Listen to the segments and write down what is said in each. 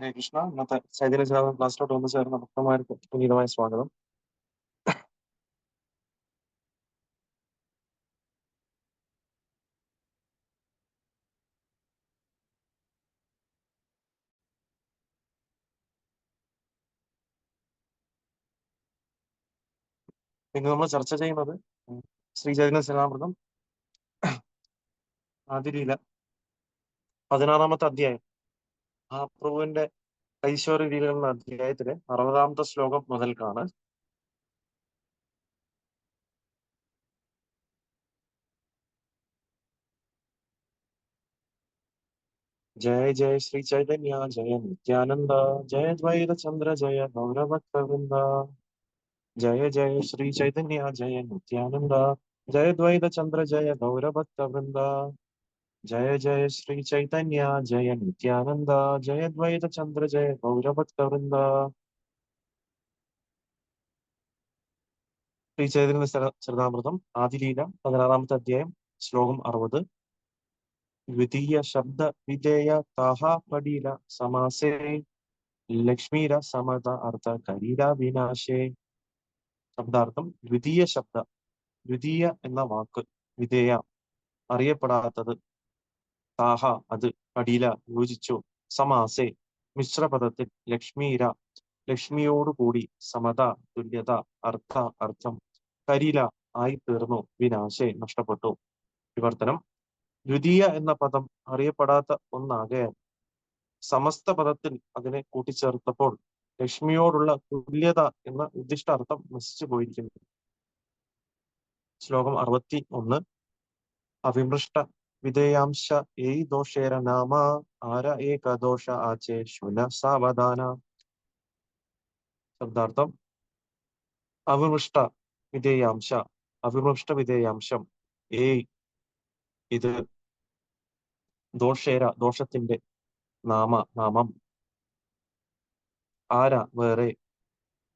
ഹരേ കൃഷ്ണ. ഇന്നത്തെ ചൈതന്യ ചേർന്ന ക്ലാസ്സിലോട്ട് വന്നു ചേർന്ന ഭക്തന്മാർക്ക് പുനീതമായ സ്വാഗതം. ഇന്ന് നമ്മൾ ചർച്ച ചെയ്യുന്നത് ശ്രീ ചൈതന്യ സേനാമൃതം ആദിലീല 16-ാമത്തെ അധ്യായം മഹാപ്രഭുവിന്റെ ഐശ്വര്യ ലീലകൾ എന്ന അധ്യായത്തിലെ 60-ാമത്തെ ശ്ലോകം മുതൽക്കാണ്. ജയ ജയ ശ്രീ ചൈതന്യ ജയ നിത്യാനന്ദ ജയ ദ്വൈത ചന്ദ്ര ജയ ഗൗരഭക്തവൃന്ദ. ജയ ജയ ശ്രീ ചൈതന്യ ജയ നിത്യാനന്ദ ജയ ദ്വൈത ചന്ദ്ര ജയ ഗൗരഭക്തവൃന്ദ. ജയ ജയ ശ്രീ ചൈതന്യ ജയ നിത്യാനന്ദ ജയ ദ്വൈത ചന്ദ്ര ജയ ഗൗരഭക്തവൃന്ദ. ശ്രീ ചൈതന്യ ചരിതാമൃതം ആദിലീല 16-ാമത്തെ അധ്യായം ശ്ലോകം 60. ദ്വിതീയ ശബ്ദ വിധേയ താഹ പടീല സമാസേ ലക്ഷ്മീര സമത അർത്ഥ കരീര വിനാശേ. ശബ്ദാർത്ഥം: ദ്വിതീയ ശബ്ദ, ദ്വിതീയ എന്ന വാക്ക്, വിധേയ അറിയപ്പെടാത്തത്, താഹ അത്, പടീല യോജിച്ചു, സമാസേ മിശ്രപദത്തിൽ, ലക്ഷ്മീര ലക്ഷ്മിയോടുകൂടി, സമത തുല്യത, അർത്ഥ അർത്ഥം, കരീല ആയി തീർന്നു, വിനാശേ നഷ്ടപ്പെട്ടു. വിവർത്തനം: ദ്വിതീയ എന്ന പദം അറിയപ്പെടാത്ത ഒന്നാകയാൽ സമസ്ത പദത്തിൽ അതിനെ കൂട്ടിച്ചേർത്തപ്പോൾ ലക്ഷ്മിയോടുള്ള തുല്യത എന്ന ഉദ്ദിഷ്ടാർത്ഥം നശിച്ചു പോയിരിക്കുന്നു. ശ്ലോകം 61. അവിമൃഷ്ട വിധേയാംശ ഏയ് ദോഷേര നാമ ആര ഏകദോഷ ആചേ ശുന സാവധാന. ശബ്ദാർത്ഥം: അവിമൃഷ്ട വിധേയാംശ, അവിമൃഷ്ട വിധേയാംശം, ഏയ് ഇത്, ദോഷേര ദോഷത്തിന്റെ, നാമ നാമം, ആര വേറെ,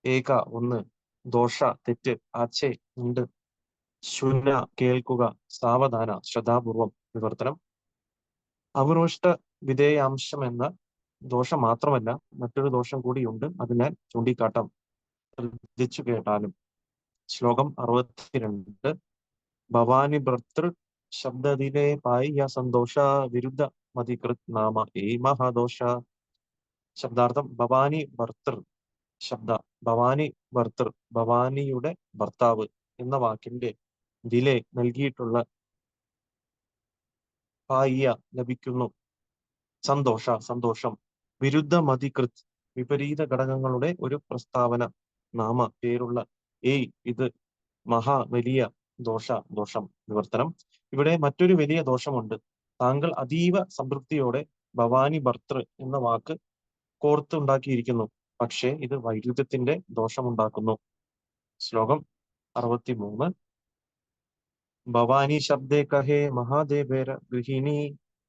ഏക ഒന്ന്, ദോഷ തെറ്റ്, ആച്ചേ ഉണ്ട്, ശുന കേൾക്കുക, സാവധാന ശ്രദ്ധാപൂർവം. വിവർത്തനം: അവിമൃഷ്ട വിധേയാംശം എന്ന ദോഷം മാത്രമല്ല, മറ്റൊരു ദോഷം കൂടിയുണ്ട്, അതിനാൽ ചൂണ്ടിക്കാട്ടാം, ശ്രദ്ധിച്ചു കേട്ടാലും. ശ്ലോകം 62. ഭവാനി ഭർത്തൃ ശബ്ദതിലെ പായ സന്തോഷ വിരുദ്ധ മതികൃത് നാമ ഏ മഹാദോഷ. ശബ്ദാർത്ഥം: ഭവാനി ഭർത്തൃ ശബ്ദ, ഭവാനി ഭർത്തൃ ഭവാനിയുടെ ഭർത്താവ് എന്ന വാക്കിന്റെ ദിലെ നൽകിയിട്ടുള്ള പായ്യ ലഭിക്കുന്നു, സന്തോഷ സന്തോഷം, വിരുദ്ധ മതികൃത് വിപരീത ഘടകങ്ങളുടെ ഒരു പ്രസ്താവന, നാമ പേരുള്ള, ഏയ് ഇത്, മഹാ വലിയ, ദോഷ ദോഷം. വിവർത്തനം: ഇവിടെ മറ്റൊരു വലിയ ദോഷമുണ്ട്. താങ്കൾ അതീവ സംതൃപ്തിയോടെ ഭവാനി ഭർത്തൃ എന്ന വാക്ക് കോർത്തുണ്ടാക്കിയിരിക്കുന്നു, പക്ഷേ ഇത് വൈരുദ്ധ്യത്തിന്റെ ദോഷമുണ്ടാക്കുന്നു. ശ്ലോകം 63. ഭവാനി ശബ്ദേ കഹേ മഹാദേവേര ഗൃഹിണി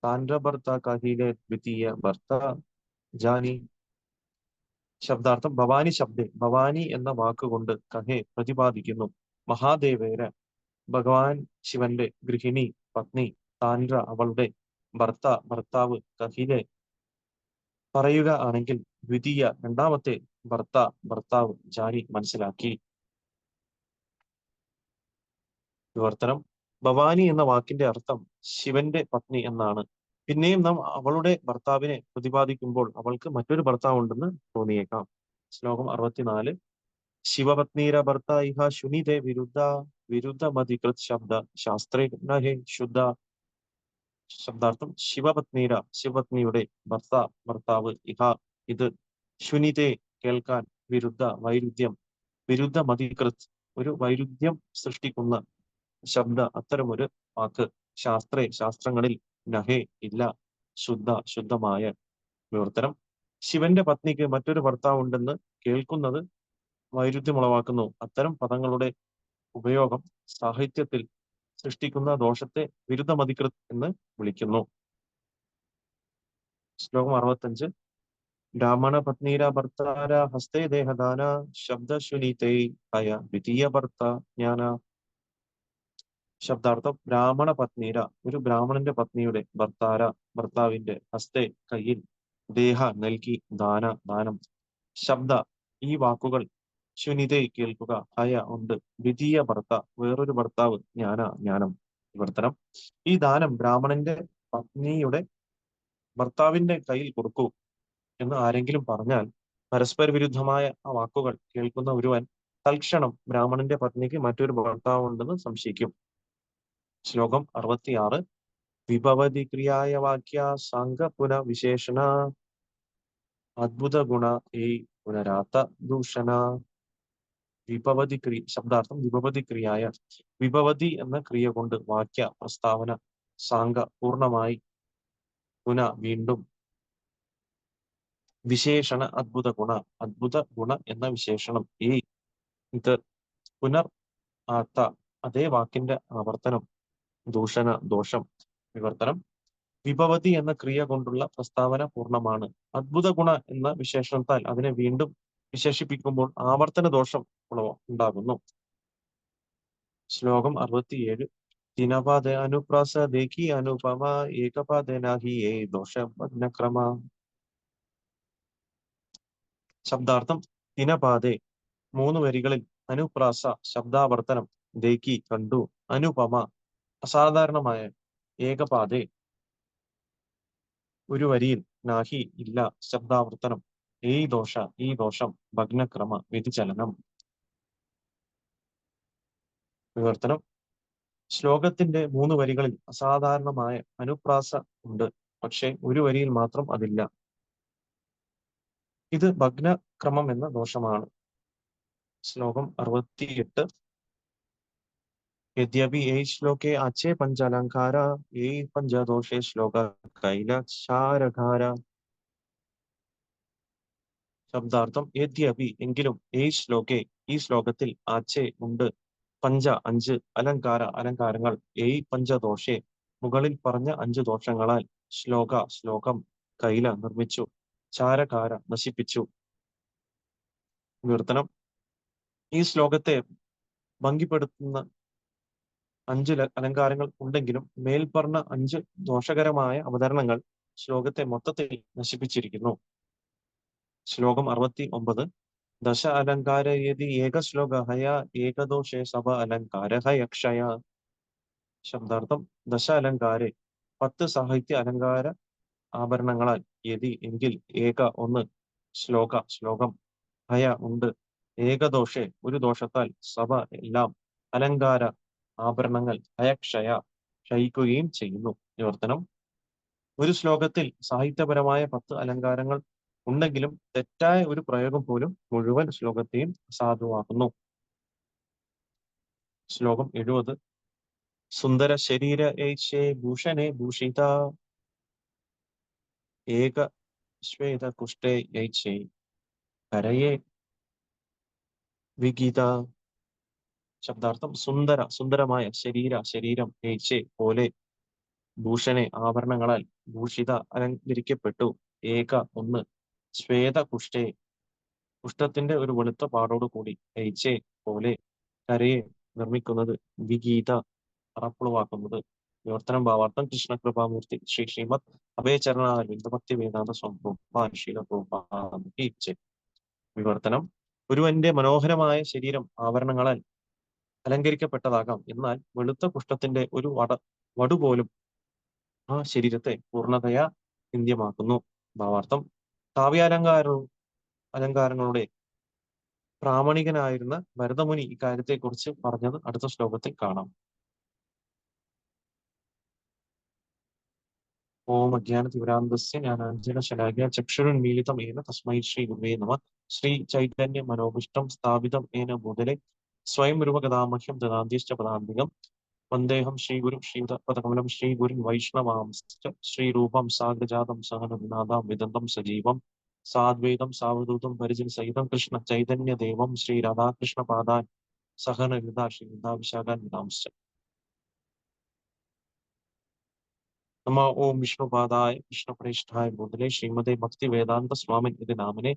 താൻഡ ഭർത്ത കഹിലെ ദ്വിതീയ ഭർത്ത ജാനി. ശബ്ദാർത്ഥം: ഭവാനി ശബ്ദേ, ഭവാനി എന്ന വാക്കുകൊണ്ട്, കഹേ പ്രതിപാദിക്കുന്നു, മഹാദേവേര ഭഗവാൻ ശിവന്റെ, ഗൃഹിണി പത്നി, താൻഡ്ര അവളുടെ, ഭർത്ത ഭർത്താവ്, കഹിലെ പറയുക ആണെങ്കിൽ, ദ്വിതീയ രണ്ടാമത്തെ, ഭർത്ത ഭർത്താവ്, ജാനി മനസ്സിലാക്കി. വിവർത്തനം: ഭവാനി എന്ന വാക്കിന്റെ അർത്ഥം ശിവന്റെ പത്നി എന്നാണ്. പിന്നെയും നാം അവളുടെ ഭർത്താവിനെ പ്രതിപാദിക്കുമ്പോൾ അവൾക്ക് മറ്റൊരു ഭർത്താവ് ഉണ്ടെന്ന് തോന്നിയേക്കാം. ശ്ലോകം 64. ശിവപത്നീര ഭർത്ത ഇഹ ശുനിതേ വിരുദ്ധ വിരുദ്ധ മതികൃത് ശബ്ദ ശാസ്ത്രേ നഹേ ശുദ്ധ. ശബ്ദാർത്ഥം: ശിവപത്നീര ശിവപത്നിയുടെ ഭർത്താവ്, ഇഹ ഇത്, ശുനിതേ കേൾക്കാൻ, വിരുദ്ധ വൈരുദ്ധ്യം, വിരുദ്ധ മതികൃത് ഒരു വൈരുദ്ധ്യം സൃഷ്ടിക്കുന്ന ശബ്ദ അത്തരമൊരു വാക്ക്, ശാസ്ത്രേ ശാസ്ത്രങ്ങളിൽ, നഹേ ഇല്ല, ശുദ്ധ ശുദ്ധമായ. വിവർത്തനം: ശിവന്റെ പത്നിക്ക് മറ്റൊരു ഭർത്താവ് ഉണ്ടെന്ന് കേൾക്കുന്നത് വൈരുദ്ധ്യമുളവാക്കുന്നു. അത്തരം പദങ്ങളുടെ ഉപയോഗം സാഹിത്യത്തിൽ സൃഷ്ടിക്കുന്ന ദോഷത്തെ വിരുദ്ധ മതികൃത് എന്ന് വിളിക്കുന്നു. ശ്ലോകം 65. ബ്രാഹ്മണ പത്നീര ഭർത്താര ഹസ്തേ ദേഹദാന ശബ്ദശുനീതേ അയ ദ്വിതീയ ഭർത്ത ജ്ഞാന. ശബ്ദാർത്ഥം: ബ്രാഹ്മണ പത്നീര ഒരു ബ്രാഹ്മണന്റെ പത്നിയുടെ, ഭർത്താര ഭർത്താവിന്റെ, ഹസ്തേ കയ്യിൽ, ദേഹ നൽകി, ദാന ദാനം. ശബ്ദ ഈ വാക്കുകൾ, ശുനിതേ കേൾക്കുക, ഹയ ഉണ്ട്, ദ്വിതീയ ഭർത്ത വേറൊരു ഭർത്താവ്, ജ്ഞാന ജ്ഞാനം. വിവർത്തനം: ഈ ദാനം ബ്രാഹ്മണന്റെ പത്നിയുടെ ഭർത്താവിന്റെ കയ്യിൽ കൊടുക്കൂ എന്ന് ആരെങ്കിലും പറഞ്ഞാൽ പരസ്പര വിരുദ്ധമായ ആ വാക്കുകൾ കേൾക്കുന്ന ഒരുവൻ തൽക്ഷണം ബ്രാഹ്മണന്റെ പത്നിക്ക് മറ്റൊരു ഭർത്താവുണ്ടെന്ന് സംശയിക്കും. ശ്ലോകം 66. വിഭവതി ക്രിയായ വാക്യ സാംഗ പുന വിശേഷണ അദ്ഭുത ഗുണ ഏ പുനരാത്ത ദൂഷണ. ശബ്ദാർത്ഥം വിഭവതി ക്രിയായ. വിഭവതി എന്ന ക്രിയ കൊണ്ട് വാക്യ പ്രസ്താവന, സാംഗ പൂർണ്ണമായി, പുന വീണ്ടും, വിശേഷണ അദ്ഭുത ഗുണ എന്ന വിശേഷണം, ഈ ഇത്, പുനർ ആത്ത അതേ വാക്കിന്റെ ആവർത്തനം, ദൂഷണ ദോഷം. വിവർത്തനം: വിഭവതി എന്ന ക്രിയ കൊണ്ടുള്ള പ്രസ്താവന പൂർണ്ണമാണ്. അദ്ഭുത ഗുണ എന്ന വിശേഷണത്താൽ അതിനെ വീണ്ടും വിശേഷിപ്പിക്കുമ്പോൾ ആവർത്തന ദോഷം ഉണ്ടാകുന്നു. ശ്ലോകം 67. ദിനപാദ അനുപ്രാസ ദേഖി അനുപമ ഏകപാദനാഹി ഏ ദോഷക്രമ. ശബ്ദാർത്ഥം: ദിനപാതെ മൂന്ന് വരികളിൽ, അനുപ്രാസ ശബ്ദാവർത്തനം, ദേഖി കണ്ടു, അനുപമ അസാധാരണമായ, ഏകപാദേ ഒരു വരിയിൽ, നാഹി ഇല്ല ശബ്ദാവർത്തനം, ഈ ദോഷം, ഭഗ്നക്രമ വ്യതിചലനം. വിവർത്തനം: ശ്ലോകത്തിന്റെ മൂന്ന് വരികളിൽ അസാധാരണമായ അനുപ്രാസ ഉണ്ട്, പക്ഷെ ഒരു വരിയിൽ മാത്രം അതില്ല. ഇത് ഭഗ്നക്രമം എന്ന ദോഷമാണ്. ശ്ലോകം 68. യദ്യപി ഏ ശ്ലോകെ അച്ചേ പഞ്ചാലങ്കാര ഏ പഞ്ചദോഷേ ശ്ലോക കൈലക്ഷാരകാര. ശബ്ദാർത്ഥം: യദ്യപി എങ്കിലും, ഈ ശ്ലോകത്തിൽ ആച്ചേ ഉണ്ട്, അഞ്ച് അലങ്കാരങ്ങൾ, പഞ്ചദോഷേ മുകളിൽ പറഞ്ഞ 5 ദോഷങ്ങളാൽ, ശ്ലോകം കൈല നിർമ്മിച്ചു, ചാരകാര നശിപ്പിച്ചു. വിവർത്തനം: ഈ ശ്ലോകത്തെ ഭംഗിപ്പെടുത്തുന്ന 5 അലങ്കാരങ്ങൾ ഉണ്ടെങ്കിലും മേൽപ്പറഞ്ഞ 5 ദോഷകരമായ അവതരണങ്ങൾ ശ്ലോകത്തെ മൊത്തത്തിൽ നശിപ്പിച്ചിരിക്കുന്നു. ശ്ലോകം 69. ദശ അലങ്കാര യതി ഏക ശ്ലോക ഹയ ഏകദോഷേ സഭ അലങ്കാര ഹയക്ഷയ. ശബ്ദാർത്ഥം: ദശ അലങ്കാരെ 10 സാഹിത്യ അലങ്കാര ആഭരണങ്ങളാൽ, യതി എങ്കിൽ, ഏക ഒന്ന്, ശ്ലോകം, ഹയ ഉണ്ട്, ഏകദോഷേ ഒരു ദോഷത്താൽ, സഭ എല്ലാം, അലങ്കാര ആഭരണങ്ങൾ, ഹയക്ഷയ ക്ഷയിക്കുകയും ചെയ്യുന്നു. നിവർത്തനം: ഒരു ശ്ലോകത്തിൽ സാഹിത്യപരമായ 10 അലങ്കാരങ്ങൾ ഉണ്ടെങ്കിലും തെറ്റായ ഒരു പ്രയോഗം പോലും മുഴുവൻ ശ്ലോകത്തെയും അസാധുവാക്കുന്നു. ശ്ലോകം 70. സുന്ദര ശരീര ഏഷേ ഭൂഷണേ ഭൂഷിത ഏക ശ്വേത കുഷ്ടേ യൈഛേ കരയേ വിഗീത. ശബ്ദാർത്ഥം: സുന്ദരമായ ശരീരം, ഏച്ചെ പോലെ, ഭൂഷണെ ആഭരണങ്ങളാൽ, ഭൂഷിത അലങ്കരിക്കപ്പെട്ടു, ഏക ഒന്ന്, ശ്വേത കുഷ്ഠത്തിന്റെ ഒരു വെളുത്ത പാടോട് കൂടി, ഏച്ചെ പോലെ, കരയെ നിർമ്മിക്കുന്നത്, വിഗീത അറപ്പുളവാക്കുന്നത്. വിവർത്തനം ഭാവാർത്ഥം: കൃഷ്ണകൃപാമൂർത്തി ശ്രീ ശ്രീമദ് അഭയചരണാരവിന്ദ ഭക്തി വേദാന്ത സ്വാമി വിവർത്തനം: ഒരുവന്റെ മനോഹരമായ ശരീരം ആഭരണങ്ങളാൽ അലങ്കരിക്കപ്പെട്ടതാകാം, എന്നാൽ വെളുത്ത കുഷ്ഠത്തിന്റെ ഒരു വടുപോലും ആ ശരീരത്തെ പൂർണ്ണതയാ നിന്ദ്യമാക്കുന്നു. ഭാവാർത്ഥം: അലങ്കാരങ്ങളുടെ പ്രാമാണികനായിരുന്ന ഭരതമുനി ഇക്കാര്യത്തെക്കുറിച്ച് പറഞ്ഞത് അടുത്ത ശ്ലോകത്തിൽ കാണാം. ഓം അജ്ഞാനതിമിരാന്ധസ്യ ജ്ഞാനാഞ്ജനശലാഖ്യ ചക്ഷുരുന്മീലിതം ഏന തസ്മൈ ശ്രീ ഗുരുവേ നമഃ. ശ്രീ ചൈതന്യ മനോഭീഷ്ടം സ്ഥാപിതം ഏന ഭൂതലെ സ്വയം രൂപഗതാമഹ്യം ദദാന്തിശ്ച പദാന്തികം. വന്ദേഹം ശ്രീഗുരും ശ്രീപദകമലം ശ്രീഗുരും വൈഷ്ണവാംശ്ച ശ്രീരൂപം സാഗ്രജാതം സഹനനാഥാം വിദന്തം സജീവം സാദ്വൈതം സാവധൂതം പരിജന സഹിതം കൃഷ്ണ ചൈതന്യ ദേവം ശ്രീ രാധാകൃഷ്ണ പാദാൻ സഹനവിദാ ശ്രീവിദാഭിഷാകാൻ വിദാംശ്ച. നമ ഓം വിഷ്ണുപാദായ കൃഷ്ണപ്രേഷ്ഠായ ഭൂതലെ ശ്രീമതേ ഭക്തി വേദാന്ത സ്വാമിൻ ഇത് നാമനെ.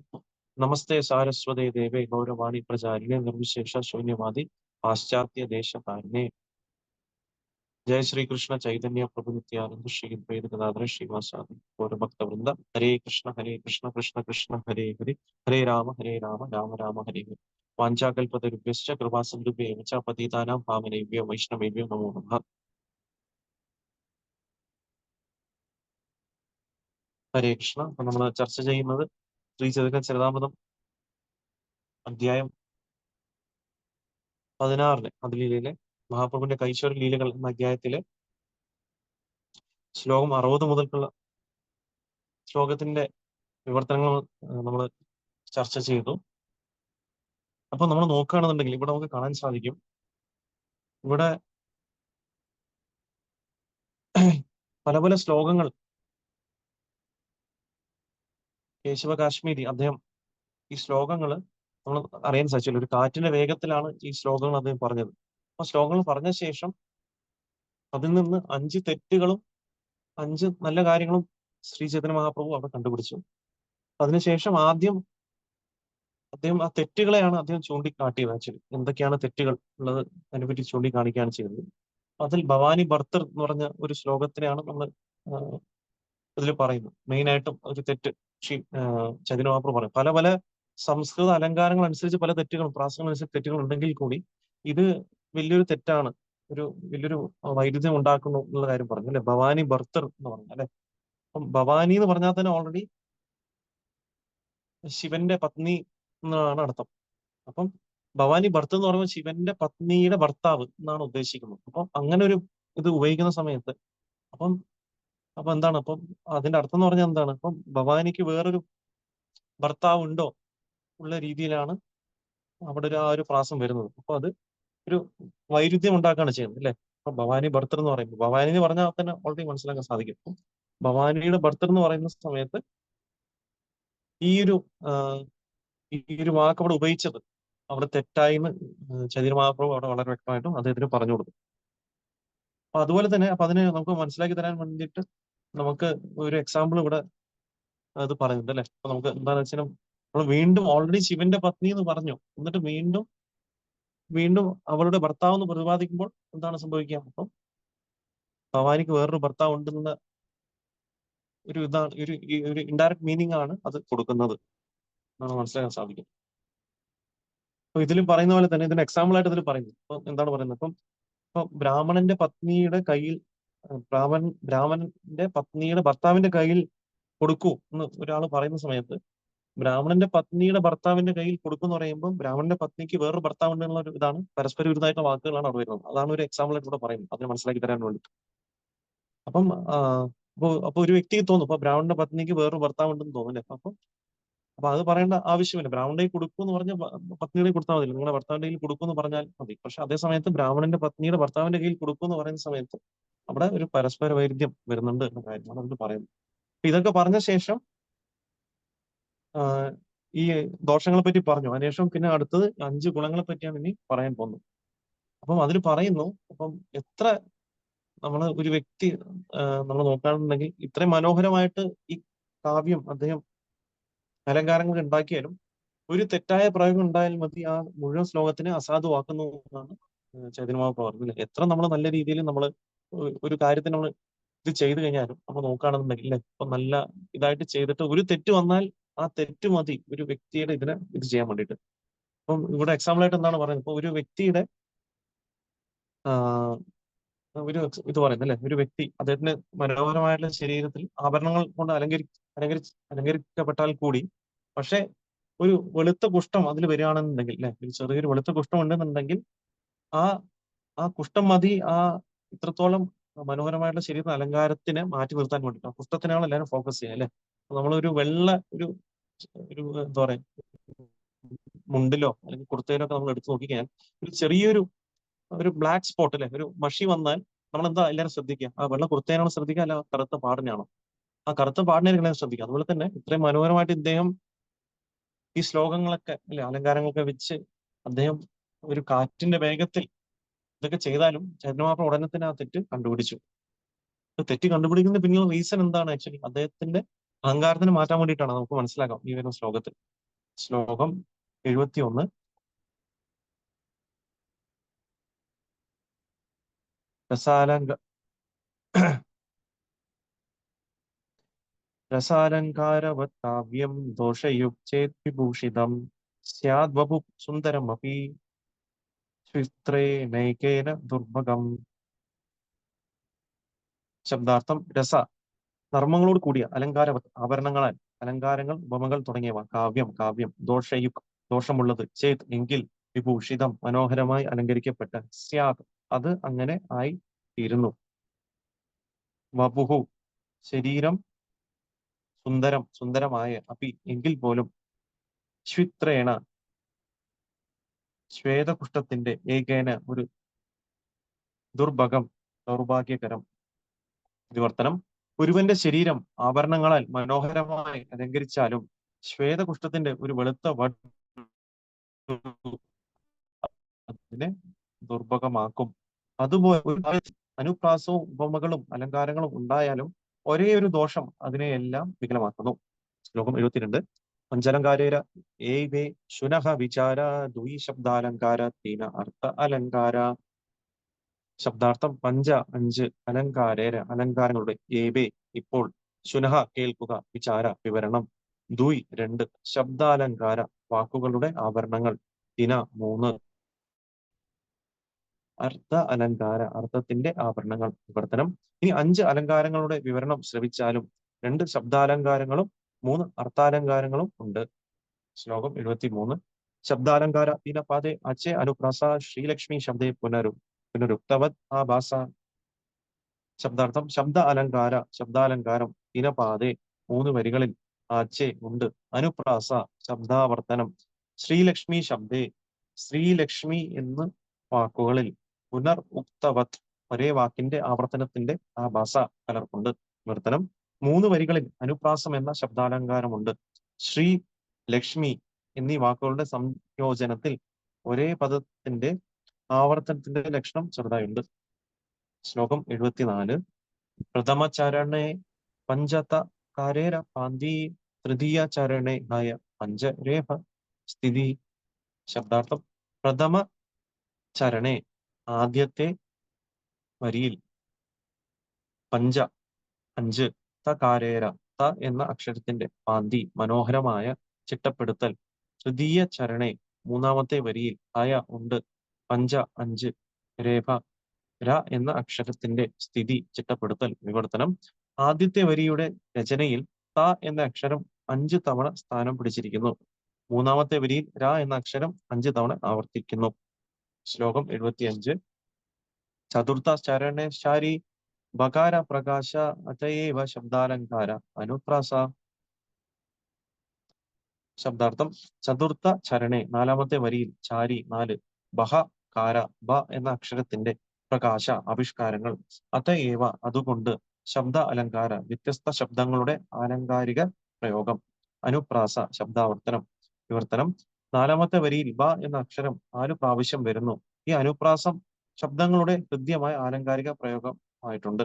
നമസ്തേ സാരസ്വതേ ദേവേ ഗൗരവാണി പ്രചാരിണേ നിർവിശേഷ ശൂന്യവാദി പാശ്ചാത്യ ദേശകാരിണേ. जय श्री कृष्ण चैतन्य प्रभु नित्यानंद श्री अद्वैत गदाधर श्रीवासादि गौर भक्त वृंद। हरे कृष्ण कृष्ण कृष्ण हरे हरे, हरे राम राम राम हरे हरे। वाञ्छाकल्पतरुभ्यश्च कृपा सिन्धुभ्येव च पतितानां पावनेभ्यो वैष्णवेभ्यो नमो नमः। ഹരേ കൃഷ്ണ. അപ്പൊ നമ്മൾ ചർച്ച ചെയ്യുന്നത് ശ്രീചരിത്ര ചരിതാമൃതം അധ്യായം 16 അതിലീലയിലെ മഹാപ്രഭുവിന്റെ കൈശോര ലീലകൾ എന്ന അധ്യായത്തിലെ ശ്ലോകം 60 മുതൽക്കുള്ള ശ്ലോകത്തിന്റെ വിവർത്തനങ്ങൾ നമ്മൾ ചർച്ച ചെയ്തു. അപ്പൊ നമ്മൾ നോക്കുകയാണെന്നുണ്ടെങ്കിൽ ഇവിടെ നമുക്ക് കാണാൻ സാധിക്കും, ഇവിടെ പല പല ശ്ലോകങ്ങൾ കേശവ കാശ്മീരി അദ്ദേഹം ഈ ശ്ലോകങ്ങൾ നമ്മൾ അറിയാൻ സാധിച്ചില്ല. ഒരു കാറ്റിന്റെ വേഗത്തിലാണ് ഈ ശ്ലോകങ്ങൾ അദ്ദേഹം പറഞ്ഞത്. അപ്പൊ ശ്ലോകങ്ങൾ പറഞ്ഞ ശേഷം അതിൽ നിന്ന് 5 തെറ്റുകളും 5 നല്ല കാര്യങ്ങളും ശ്രീ ചൈതന്യ മഹാപ്രഭു അവിടെ കണ്ടുപിടിച്ചു. അതിനുശേഷം ആദ്യം അദ്ദേഹം ആ തെറ്റുകളെയാണ് അദ്ദേഹം ചൂണ്ടിക്കാട്ടിയത്. ആക്ച്വലി എന്തൊക്കെയാണ് തെറ്റുകൾ ഉള്ളത് അതിനെപ്പറ്റി ചൂണ്ടിക്കാണിക്കുകയാണ് ചെയ്തത്. അതിൽ ഭവാനി ഭർത്തർ എന്ന് പറഞ്ഞ ഒരു ശ്ലോകത്തിനെയാണ് നമ്മൾ ഇതിൽ പറയുന്നത്. മെയിൻ ആയിട്ടും ഒരു തെറ്റ് ചൈതന്യ മഹാപ്രഭു പറയും. പല പല സംസ്കൃത അലങ്കാരങ്ങൾ അനുസരിച്ച് പല തെറ്റുകളും പ്രാസങ്ങൾ അനുസരിച്ച് തെറ്റുകൾ ഉണ്ടെങ്കിൽ കൂടി ഇത് വലിയൊരു തെറ്റാണ്, ഒരു വലിയൊരു വൈരുദ്ധ്യം ഉണ്ടാക്കുന്നു എന്നുള്ള കാര്യം പറഞ്ഞു അല്ലെ. ഭവാനി ഭർത്തർ എന്ന് പറഞ്ഞു അല്ലെ. അപ്പം ഭവാനി എന്ന് പറഞ്ഞാൽ തന്നെ ഓൾറെഡി ശിവന്റെ പത്നി എന്നാണ് അർത്ഥം. അപ്പം ഭവാനി ഭർത്തർ എന്ന് പറയുമ്പോൾ ശിവന്റെ പത്നിയുടെ ഭർത്താവ് എന്നാണ് ഉദ്ദേശിക്കുന്നത്. അപ്പം അങ്ങനെ ഒരു ഇത് ഉപയോഗിക്കുന്ന സമയത്ത് അപ്പം അപ്പൊ എന്താണ്, അപ്പം അതിന്റെ അർത്ഥം എന്ന് പറഞ്ഞാൽ എന്താണ്, അപ്പം ഭവാനിക്ക് വേറൊരു ഭർത്താവ് ഉണ്ടോ ഉള്ള രീതിയിലാണ് അവിടെ ഒരു ആ ഒരു പ്രാസം വരുന്നത്. അപ്പൊ അത് ഒരു വൈരുദ്ധ്യം ഉണ്ടാക്കുകയാണ് ചെയ്യുന്നത് അല്ലെ. അപ്പൊ ഭവാനി ഭർത്തർ എന്ന് പറയുമ്പോൾ ഭവാനി എന്ന് പറഞ്ഞാൽ തന്നെ ഓൾറെഡി മനസ്സിലാക്കാൻ സാധിക്കും. അപ്പം ഭവാനിയുടെ ഭർത്തർ എന്ന് പറയുന്ന സമയത്ത് ഈ ഒരു ഈ ഒരു വാക്ക് അവിടെ ഉപയോഗിച്ചത് അവിടെ തെറ്റായി എന്ന് ചൈതന്യ മഹാപ്രഭു അവിടെ വളരെ വ്യക്തമായിട്ടും അദ്ദേഹത്തിന് പറഞ്ഞു കൊടുക്കും. അപ്പൊ അതുപോലെ തന്നെ അപ്പൊ അതിനെ നമുക്ക് മനസ്സിലാക്കി തരാൻ വേണ്ടിയിട്ട് നമുക്ക് ഒരു എക്സാമ്പിൾ ഇവിടെ അത് പറയുന്നുണ്ട് അല്ലെ. അപ്പൊ നമുക്ക് എന്താണെന്ന് വെച്ചാൽ നമ്മൾ വീണ്ടും ഓൾറെഡി ശിവന്റെ പത്നി എന്ന് പറഞ്ഞു, എന്നിട്ട് വീണ്ടും വീണ്ടും അവളുടെ ഭർത്താവ് എന്ന് പ്രതിപാദിക്കുമ്പോൾ എന്താണ് സംഭവിക്കുക, അപ്പം ഭവാനിക്ക് വേറൊരു ഭർത്താവ് ഉണ്ടെന്ന ഒരു ഇതാണ് ഒരു ഇൻഡയറക്ട് മീനിങ് ആണ് അത് കൊടുക്കുന്നത് എന്നാണ് മനസ്സിലാക്കാൻ സാധിക്കും. അപ്പൊ ഇതിലും പറയുന്ന പോലെ തന്നെ ഇതിന് എക്സാമ്പിൾ ആയിട്ട് ഇതിൽ പറയുന്നു. അപ്പൊ എന്താണ് പറയുന്നത്, ഇപ്പൊ ബ്രാഹ്മണന്റെ പത്നിയുടെ കയ്യിൽ ബ്രാഹ്മണന്റെ പത്നിയുടെ ഭർത്താവിന്റെ കയ്യിൽ കൊടുക്കൂ എന്ന് ഒരാൾ പറയുന്ന സമയത്ത് ബ്രാഹ്മണന്റെ പത്നിയുടെ ഭർത്താവിന്റെ കയ്യിൽ കൊടുക്കുന്നു പറയുമ്പോൾ ബ്രാഹ്മണന്റെ പത്നിക്ക് വേറൊരു ഭർത്താവ് ഉണ്ടെന്നുള്ള ഒരു ഇതാണ്, പരസ്പര വിരുദ്ധമായിട്ടുള്ള വാക്കുകളാണ് അവിടെ വരുന്നത്. അതാണ് ഒരു എക്സാമ്പിൾ ആയിട്ട് ഇവിടെ പറയുന്നത്, അതിനെ മനസ്സിലാക്കി തരാൻ വേണ്ടി. അപ്പം അപ്പൊ ഒരു വ്യക്തിക്ക് തോന്നും ഇപ്പൊ ബ്രാഹ്മണന്റെ പത്നിക്ക് വേറൊരു ഭർത്താവ് ഉണ്ടെന്ന് തോന്നുന്നില്ലേ. അപ്പൊ അത് പറയേണ്ട ആവശ്യമില്ല. ബ്രാഹ്മണന്റെ കയ്യിൽ കൊടുക്കൂ എന്ന് പറഞ്ഞ പത്നിയുടെ കൊടുത്താൽ മതി, നിങ്ങളുടെ ഭർത്താവിന്റെ കയ്യിൽ കൊടുക്കൂ എന്ന് പറഞ്ഞാൽ മതി. പക്ഷെ അതേ സമയത്ത് ബ്രാഹ്മണന്റെ പത്നിയുടെ ഭർത്താവിന്റെ കയ്യിൽ കൊടുക്കൂ എന്ന് പറയുന്ന സമയത്ത് അവിടെ ഒരു പരസ്പര വൈരുദ്ധ്യം വരുന്നുണ്ട് എന്ന കാര്യമാണ് അതിൽ പറയുന്നത്. അപ്പൊ ഇതൊക്കെ പറഞ്ഞ ശേഷം ഈ ദോഷങ്ങളെ പറ്റി പറഞ്ഞു. അതിനുശേഷം പിന്നെ അടുത്തത് 5 ഗുണങ്ങളെ പറ്റിയാണ് ഇനി പറയാൻ പോകുന്നത്. അപ്പം അതിൽ പറയുന്നു, അപ്പം എത്ര നമ്മൾ ഒരു വ്യക്തി നമ്മൾ നോക്കുകയാണെന്നുണ്ടെങ്കിൽ ഇത്രയും മനോഹരമായിട്ട് ഈ കാവ്യം അദ്ദേഹം അലങ്കാരങ്ങൾ ഉണ്ടാക്കിയാലും ഒരു തെറ്റായ പ്രയോഗം ഉണ്ടായാൽ മതി ആ മുഴുവൻ ശ്ലോകത്തിനെ അസാധുവാക്കുന്നു എന്നാണ് ചൈതന്യമാവ് പറഞ്ഞത്. എത്ര നമ്മൾ നല്ല രീതിയിൽ നമ്മൾ ഒരു കാര്യത്തിന് നമ്മൾ ഇത് ചെയ്തു കഴിഞ്ഞാലും നമ്മൾ നോക്കുകയാണെന്നുണ്ടെങ്കിൽ അല്ലെ, ഇപ്പൊ നല്ല ഇതായിട്ട് ചെയ്തിട്ട് ഒരു തെറ്റ് വന്നാൽ ആ തെറ്റ് മതി ഒരു വ്യക്തിയുടെ ഇതിനെ ഇത് ചെയ്യാൻ വേണ്ടിയിട്ട്. അപ്പം ഇവിടെ എക്സാമ്പിൾ ആയിട്ട് എന്താണ് പറയുന്നത്, ഇപ്പൊ ഒരു വ്യക്തിയുടെ ഒരു ഇത് പറയുന്നത് അല്ലെ, ഒരു വ്യക്തി അദ്ദേഹത്തിന് മനോഹരമായിട്ടുള്ള ശരീരത്തിൽ ആഭരണങ്ങൾ കൊണ്ട് അലങ്കരിക്കപ്പെട്ടാൽ കൂടി പക്ഷെ ഒരു വെളുത്ത കുഷ്ഠം അതിൽ വരികയാണെന്നുണ്ടെങ്കിൽ അല്ലെ, ഒരു ചെറിയൊരു വെളുത്ത കുഷ്ഠം ഉണ്ടെന്നുണ്ടെങ്കിൽ ആ ആ കുഷ്ഠം മതി ആ ഇത്രത്തോളം മനോഹരമായിട്ടുള്ള ശരീരത്തിന് അലങ്കാരത്തിനെ മാറ്റി നിർത്താൻ വേണ്ടിയിട്ട്. ആ കുഷ്ഠത്തിനാണ് എല്ലാവരും ഫോക്കസ് ചെയ്യുക അല്ലെ. നമ്മളൊരു വെള്ള ഒരു ഒരു എന്താ പറയാ മുണ്ടിലോ അല്ലെങ്കിൽ കുർത്തയിലോ ഒക്കെ നമ്മൾ എടുത്തു നോക്കിക്കഴിഞ്ഞാൽ ഒരു ചെറിയൊരു ഒരു ബ്ലാക്ക് സ്പോട്ട് അല്ലെ, ഒരു മഷി വന്നാൽ നമ്മൾ എന്താ എല്ലാവരും ശ്രദ്ധിക്കുക, ആ വെള്ള കുർത്തേനാണോ ശ്രദ്ധിക്കുക അല്ല കറുത്ത പാടിനാണോ? ആ കറുത്ത പാടിനായിരിക്കും എല്ലാവരും ശ്രദ്ധിക്കുക. അതുപോലെ തന്നെ ഇത്രയും മനോഹരമായിട്ട് ഇദ്ദേഹം ഈ ശ്ലോകങ്ങളൊക്കെ അല്ലെ അലങ്കാരങ്ങളൊക്കെ വെച്ച് അദ്ദേഹം ഒരു കാറ്റിന്റെ വേഗത്തിൽ ഇതൊക്കെ ചെയ്താലും ചൈതന്യമാത്രം ഉടനെ തന്നെ ആ തെറ്റ് കണ്ടുപിടിച്ചു. തെറ്റ് കണ്ടുപിടിക്കുന്ന പിന്നിലുള്ള റീസൺ എന്താണ്, ആക്ച്വലി അദ്ദേഹത്തിന്റെ അഹങ്കാരത്തിന് മാറ്റാൻ വേണ്ടിയിട്ടാണ്. നമുക്ക് മനസ്സിലാക്കാം ഈ വരുന്ന ശ്ലോകത്തിൽ. ശ്ലോകം 71. രസാലങ്ക രസാലങ്കാരവത് കാവ്യം ദോഷയുക്തേത് വിഭൂഷിതം സ്യാദ്വപു സുന്ദരമപി സ്വിത്രേ നൈകേന ദുർഭഗം. ശബ്ദാർത്ഥം രസ നർമ്മങ്ങളോട് കൂടിയ അലങ്കാരവത് ആഭരണങ്ങളാൽ അലങ്കാരങ്ങൾ ഉപമകൾ തുടങ്ങിയവ കാവ്യം കാവ്യം ദോഷയുക് ദോഷമുള്ളത് ചേത് എങ്കിൽ വിഭൂഷിതം മനോഹരമായി അലങ്കരിക്കപ്പെട്ട സ്യാത് അത് അങ്ങനെ ആയി തീരുന്നു. വപുഹു ശരീരം സുന്ദരം സുന്ദരമായ അപി എങ്കിൽ പോലും ശ്വിത്രേണ ശ്വേതകുഷ്ഠത്തിന്റെ ഏകേന ഒരു ദുർഭഗം ദൗർഭാഗ്യകരം. വിവർത്തനം: ഒരുവന്റെ ശരീരം ആഭരണങ്ങളാൽ മനോഹരമായി അലങ്കരിച്ചാലും ശ്വേതകുഷ്ഠത്തിന്റെ ഒരു വെളുത്ത വട് അതിനെ ദുർഭഗമാക്കും. അതുപോലെ ഒരു അനുപ്രാസവും ഉപമകളും അലങ്കാരങ്ങളും ഉണ്ടായാലും ഒരേ ഒരു ദോഷം അതിനെ എല്ലാം വികലമാക്കുന്നു. ശ്ലോകം 72. പഞ്ചലങ്കാരേര ഏവേ ശുനഃ വിചാര ദ്വി ശബ്ദാലങ്കാര തീന അർത്ഥ അലങ്കാര. ശബ്ദാർത്ഥം: അഞ്ച് അലങ്കാരേര അലങ്കാരങ്ങളുടെ ഏവേ ഇപ്പോൾ ശുനഃ കേൾക്കുക വിചാര വിവരണം ദ്വി രണ്ട് ശബ്ദാലങ്കാര വാക്കുകളുടെ ആഭരണങ്ങൾ തിന മൂന്ന് അർത്ഥ അലങ്കാര അർത്ഥത്തിന്റെ ആഭരണങ്ങൾ. വിവർത്തനം: ഇനി 5 അലങ്കാരങ്ങളുടെ വിവരണം ശ്രവിച്ചാലും 2 ശബ്ദാലങ്കാരങ്ങളും 3 അർത്ഥാലങ്കാരങ്ങളും ഉണ്ട്. ശ്ലോകം 73. ശബ്ദാലങ്കാര തീനപാദേ അച്ചേ അനുപ്രാസ ശ്രീലക്ഷ്മി ശബ്ദേ പുനരുക്തവത് ആഭാസ. ശബ്ദാർത്ഥം: ശബ്ദാലങ്കാരം തീനപാദേ 3 വരികളിൽ ആച്ചേ ഉണ്ട് അനുപ്രാസ ശബ്ദാവർത്തനം ശ്രീലക്ഷ്മി ശബ്ദേ ശ്രീലക്ഷ്മി എന്ന് വാക്കുകളിൽ പുനർ ഉക്തവത് ഒരേ വാക്കിന്റെ ആവർത്തനത്തിന്റെ ആ ഭാഷ കലർപ്പുണ്ട്. വിവർത്തനം: 3 വരികളിൽ അനുപ്രാസം എന്ന ശബ്ദാലങ്കാരമുണ്ട്. ശ്രീ ലക്ഷ്മി എന്നീ വാക്കുകളുടെ സംയോജനത്തിൽ ഒരേ പദത്തിന്റെ ആവർത്തനത്തിന്റെ ലക്ഷണം ചെറുതായുണ്ട്. ശ്ലോകം 74. പ്രഥമ ചരണേ പഞ്ചത കാരേര പാന്തി തൃതീയ ചരണേ ആയ പഞ്ചരേഫ സ്ഥിതി. ശബ്ദാർത്ഥം: പ്രഥമ ചരണേ ആദ്യത്തെ വരിയിൽ അഞ്ച് തകാരേര ത എന്ന അക്ഷരത്തിന്റെ പാന്തി മനോഹരമായ ചിട്ടപ്പെടുത്തൽ തൃതീയ ചരണേ മൂന്നാമത്തെ വരിയിൽ ആയ ഉണ്ട് അഞ്ച് രേഖ ര എന്ന അക്ഷരത്തിന്റെ സ്ഥിതി ചിട്ടപ്പെടുത്തൽ. വിവർത്തനം: ആദ്യത്തെ വരിയുടെ രചനയിൽ ത എന്ന അക്ഷരം 5 തവണ സ്ഥാനം പിടിച്ചിരിക്കുന്നു. മൂന്നാമത്തെ വരിയിൽ ര എന്ന അക്ഷരം 5 തവണ ആവർത്തിക്കുന്നു. ശ്ലോകം 75. ചതുർത്ഥ ചരണേ ശാരി ബകാര പ്രകാശ അതയേവ ശബ്ദാലങ്കാര അനുപ്രാസ. ശബ്ദാർത്ഥം: ചതുർത്ഥ ചരണേ നാലാമത്തെ വരിയിൽ ചാരി 4 ബഹ കാര ബ എന്ന അക്ഷരത്തിന്റെ പ്രകാശ ആവിഷ്കാരങ്ങൾ അതയേവ അതുകൊണ്ട് ശബ്ദ അലങ്കാര വ്യത്യസ്ത ശബ്ദങ്ങളുടെ ആലങ്കാരിക പ്രയോഗം അനുപ്രാസ ശബ്ദാവർത്തനം. വിവർത്തനം: നാലാമത്തെ വരിയിൽ ബ എന്ന അക്ഷരം 4 പ്രാവശ്യം വരുന്നു. ഈ അനുപ്രാസം ശബ്ദങ്ങളുടെ ഹൃദ്യമായ ആലങ്കാരിക പ്രയോഗം ആയിട്ടുണ്ട്.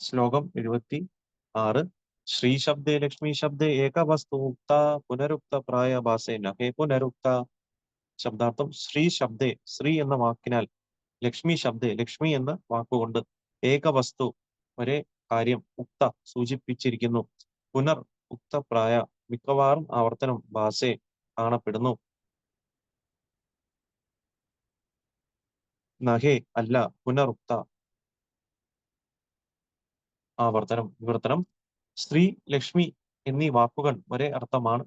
ശ്ലോകം 76. ശ്രീ ശബ്ദേ ലക്ഷ്മി ശബ്ദേ ഏകവസ്തു ഉക്ത പുനരുക്ത പ്രായ ഭാസേ നഹേ പുനരുക്ത. ശബ്ദാർത്ഥം: ശ്രീ ശബ്ദേ ശ്രീ എന്ന വാക്കിനാൽ ലക്ഷ്മി ശബ്ദേ ലക്ഷ്മി എന്ന വാക്കുകൊണ്ട് ഏകവസ്തു ഒരേ കാര്യം ഉക്ത സൂചിപ്പിച്ചിരിക്കുന്നു പുനർ ഉക്തപ്രായ മിക്കവാറും ആവർത്തനം ഭാസേ കാണപ്പെടുന്നു നഹേ അല്ല പുനരുക്ത ആവർത്തനം. വിവർത്തനം: സ്ത്രീ ലക്ഷ്മി എന്നീ വാക്കുകൾ ഒരേ അർത്ഥമാണ്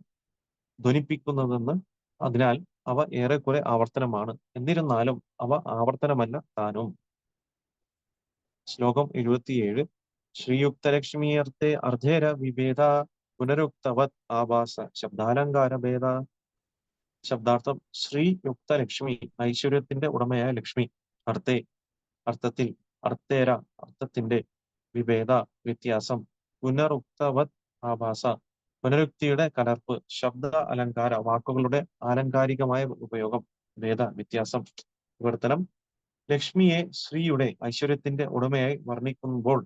ധ്വനിപ്പിക്കുന്നതെന്ന് അതിനാൽ അവ ഏറെക്കുറെ ആവർത്തനമാണ്. എന്നിരുന്നാലും അവ ആവർത്തനമല്ല താനും. ശ്ലോകം 77. ശ്രീയുക്തലക്ഷ്മിയർത്ഥേ അർദ്ധേര വിഭേദ പുനരുക്തവത് ആഭാസ ശബ്ദാലങ്കാര ഭേദ. ശബ്ദാർത്ഥം: ശ്രീയുക്ത ലക്ഷ്മി ഐശ്വര്യത്തിന്റെ ഉടമയായ ലക്ഷ്മി അർത്ഥേ അർത്ഥത്തിൽ അർത്ഥേര അർത്ഥത്തിന്റെ വിഭേദ വ്യത്യാസം പുനരുക്തവത് ആഭാസ പുനരുക്തിയുടെ കലർപ്പ് ശബ്ദ അലങ്കാര വാക്കുകളുടെ ആലങ്കാരികമായ ഉപയോഗം ഭേദ വ്യത്യാസം. വിവർത്തനം: ലക്ഷ്മിയെ ശ്രീയുടെ ഐശ്വര്യത്തിന്റെ ഉടമയായി വർണ്ണിക്കുമ്പോൾ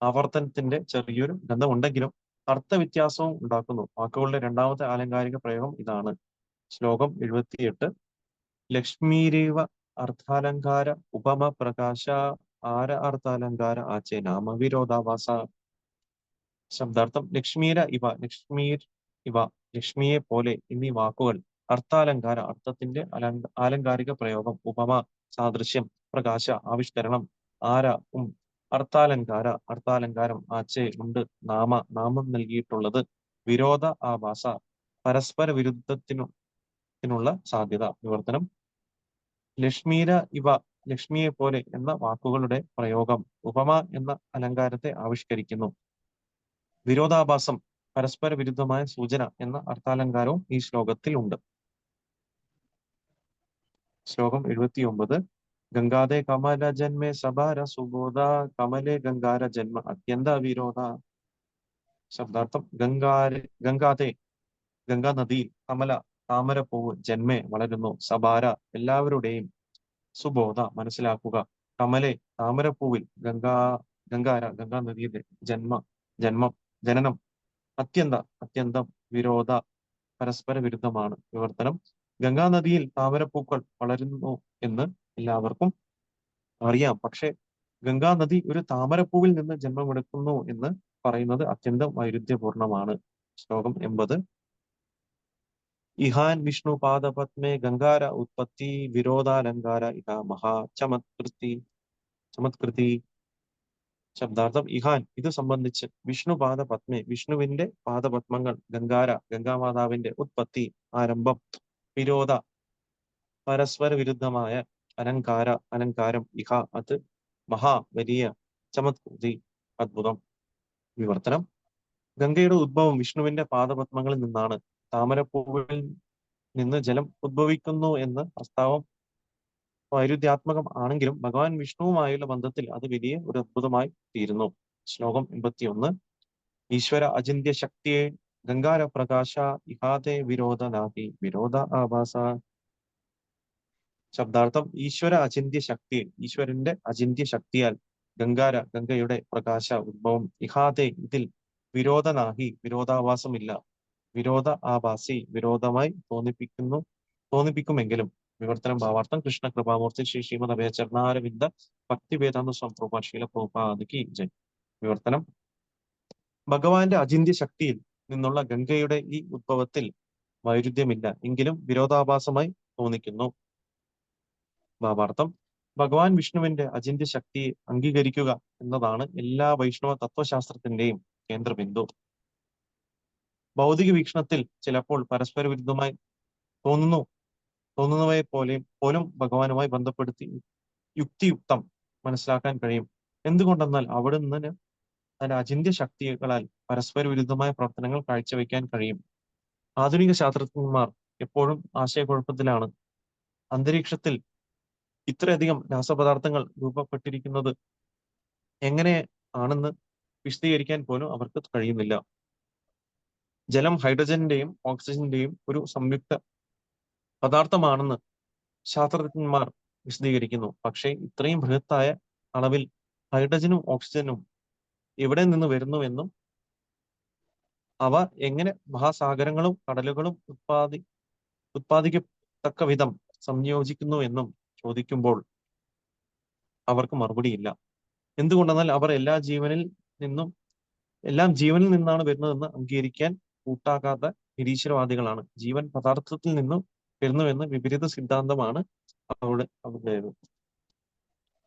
ആവർത്തനത്തിന്റെ ചെറിയൊരു ഗന്ധമുണ്ടെങ്കിലും അർത്ഥവ്യത്യാസവും ഉണ്ടാക്കുന്നു. വാക്കുകളുടെ രണ്ടാമത്തെ ആലങ്കാരിക പ്രയോഗം ഇതാണ്. ശ്ലോകം 78. ലക്ഷ്മീരേവ अर्थालंकार उपम प्रकाश आर अर्थालंकार आचे नाम विरोधाभास ശബ്ദാർത്ഥം ലക്ഷ്മീര ഇവ ലക്ഷ്മീർ ഇവ ലക്ഷ്മിയെ പോലെ എന്നീ വാക്കുകൾ അർത്ഥാലങ്കാര അർത്ഥത്തിന്റെ ആലങ്കാരിക പ്രയോഗം ഉപമ സാദൃശ്യം പ്രകാശ ആവിഷ്കരണം ആര അർത്ഥാലങ്കാര അർത്ഥാലങ്കാരം ആച്ചെ ഉണ്ട് നാമം നൽകിയിട്ടുള്ളത് വിരോധ ആഭാസ പരസ്പര വിരുദ്ധത്തിനുള്ള സാധ്യത വിവർത്തനം ലക്ഷ്മീര ഇവ ലക്ഷ്മിയെ പോലെ എന്ന വാക്കുകളുടെ പ്രയോഗം ഉപമ എന്ന അലങ്കാരത്തെ ആവിഷ്കരിക്കുന്നു. വിരോധാഭാസം പരസ്പര വിരുദ്ധമായ സൂചന എന്ന അർത്ഥാലങ്കാരവും ഈ ശ്ലോകത്തിൽ ഉണ്ട്. ശ്ലോകം 79. ഗംഗാദേ കമല ജന്മേ സഭാര സുബോധ കമലേ ഗംഗാര ജന്മ അത്യന്ത വിരോധ ശബ്ദാർത്ഥം ഗംഗാദേ ഗംഗാ നദിയിൽ കമല താമരപ്പൂവ് ജന്മേ വളരുന്നു സഭാര എല്ലാവരുടെയും സുബോധ മനസ്സിലാക്കുക കമലെ താമരപ്പൂവിൽ ഗംഗാ നദിയുടെ ജന്മം ജനനം അത്യന്തം വിരോധ പരസ്പര വിരുദ്ധമാണ് വിവർത്തനം ഗംഗാനദിയിൽ താമരപ്പൂക്കൾ വളരുന്നു എന്ന് എല്ലാവർക്കും അറിയാം പക്ഷെ ഗംഗാനദി ഒരു താമരപ്പൂവിൽ നിന്ന് ജന്മമെടുക്കുന്നു എന്ന് പറയുന്നത് അത്യന്തം വൈരുദ്ധ്യപൂർണമാണ്. ശ്ലോകം 80. ഇഹാൻ വിഷ്ണു പാദപത്മേ ഗംഗാര ഉത്പത്തി വിരോധാലങ്കാര ഇഹ മഹാ ചമത്കൃതി ശബ്ദാർത്ഥം ഇഹാൻ ഇത് സംബന്ധിച്ച് വിഷ്ണു പാദപത്മേ വിഷ്ണുവിന്റെ പാദപത്മങ്ങൾ ഗംഗാമാതാവിന്റെ ഉത്പത്തി ആരംഭം വിരോധ പരസ്പര വിരുദ്ധമായ അലങ്കാരം ഇഹ അത് മഹാ വലിയ ചമത്കൃതി അത്ഭുതം വിവർത്തനം ഗംഗയുടെ ഉദ്ഭവം വിഷ്ണുവിന്റെ പാദപത്മങ്ങളിൽ നിന്നാണ്. താമരപ്പൂവിൽ നിന്ന് ജലം ഉദ്ഭവിക്കുന്നു എന്ന പ്രസ്താവം വൈരുദ്ധ്യാത്മകം ആണെങ്കിലും ഭഗവാൻ വിഷ്ണുവുമായുള്ള ബന്ധത്തിൽ അത് വലിയ ഒരു അത്ഭുതമായി തീരുന്നു. ശ്ലോകം 81. ഈശ്വര അചിന്ത്യ ശക്തിയെ ഗംഗാര പ്രകാശ ഇഹാതെ വിരോധ നാഹി വിരോധ ആഭാസ ശബ്ദാർത്ഥം ഈശ്വരന്റെ അചിന്ത്യ ശക്തിയാൽ ഗംഗയുടെ പ്രകാശ ഉദ്ഭവം ഇഹാതെ ഇതിൽ വിരോധനാഹി വിരോധാഭാസമില്ല വിരോധ ആഭാസി വിരോധമായി തോന്നിപ്പിക്കുമെങ്കിലും വിവർത്തനം ഭാവാർത്ഥം കൃഷ്ണ കൃപാമൂർത്തി ശ്രീ ശ്രീമദ് അഭയചരണാരവിന്ദ ഭക്തി വേദാന്ത സ്വാമി ശീല പ്രഭുപാദി ജയ്. വിവർത്തനം ഭഗവാന്റെ അചിന്ത്യ ശക്തിയിൽ നിന്നുള്ള ഗംഗയുടെ ഈ ഉദ്ഭവത്തിൽ വൈരുദ്ധ്യമില്ല എങ്കിലും വിരോധാഭാസമായി തോന്നിക്കുന്നു. ഭാവാർത്ഥം ഭഗവാൻ വിഷ്ണുവിന്റെ അചിന്ത്യ ശക്തിയെ അംഗീകരിക്കുക എന്നതാണ് എല്ലാ വൈഷ്ണവ തത്വശാസ്ത്രത്തിന്റെയും കേന്ദ്രബിന്ദു. ഭൗതിക വീക്ഷണത്തിൽ ചിലപ്പോൾ പരസ്പര വിരുദ്ധമായി തോന്നുന്നവയെ പോലും ഭഗവാനുമായി ബന്ധപ്പെടുത്തി യുക്തിയുക്തം മനസ്സിലാക്കാൻ കഴിയും. എന്തുകൊണ്ടെന്നാൽ അവിടുന്ന് തന്റെ അചിന്ത്യ ശക്തികളാൽ പരസ്പര വിരുദ്ധമായ പ്രവർത്തനങ്ങൾ കാഴ്ചവെക്കാൻ കഴിയും. ആധുനിക ശാസ്ത്രജ്ഞന്മാർ എപ്പോഴും ആശയക്കുഴപ്പത്തിലാണ്. അന്തരീക്ഷത്തിൽ ഇത്രയധികം രാസപദാർത്ഥങ്ങൾ രൂപപ്പെട്ടിരിക്കുന്നത് എങ്ങനെ ആണെന്ന് വിശദീകരിക്കാൻ പോലും അവർക്ക് കഴിയുന്നില്ല. ജലം ഹൈഡ്രജന്റെയും ഓക്സിജന്റെയും ഒരു സംയുക്ത പദാർത്ഥമാണെന്ന് ശാസ്ത്രജ്ഞന്മാർ വിശദീകരിക്കുന്നു. പക്ഷേ ഇത്രയും ബൃഹത്തായ അളവിൽ ഹൈഡ്രജനും ഓക്സിജനും എവിടെ നിന്ന് വരുന്നുവെന്നും അവ എങ്ങനെ മഹാസാഗരങ്ങളും കടലുകളും ഉത്പാദിക്കത്തക്ക വിധം സംയോജിക്കുന്നു എന്നും ചോദിക്കുമ്പോൾ അവർക്ക് മറുപടിയില്ല. എന്തുകൊണ്ടെന്നാൽ അവർ എല്ലാം ജീവനിൽ നിന്നാണ് വരുന്നതെന്ന് അംഗീകരിക്കാൻ കൂട്ടാക്കാത്ത നിരീശ്വരവാദികളാണ്. ജീവൻ പദാർത്ഥത്തിൽ നിന്നും വരുന്നുവെന്ന് വിപരീത സിദ്ധാന്തമാണ് അവരുടേത്.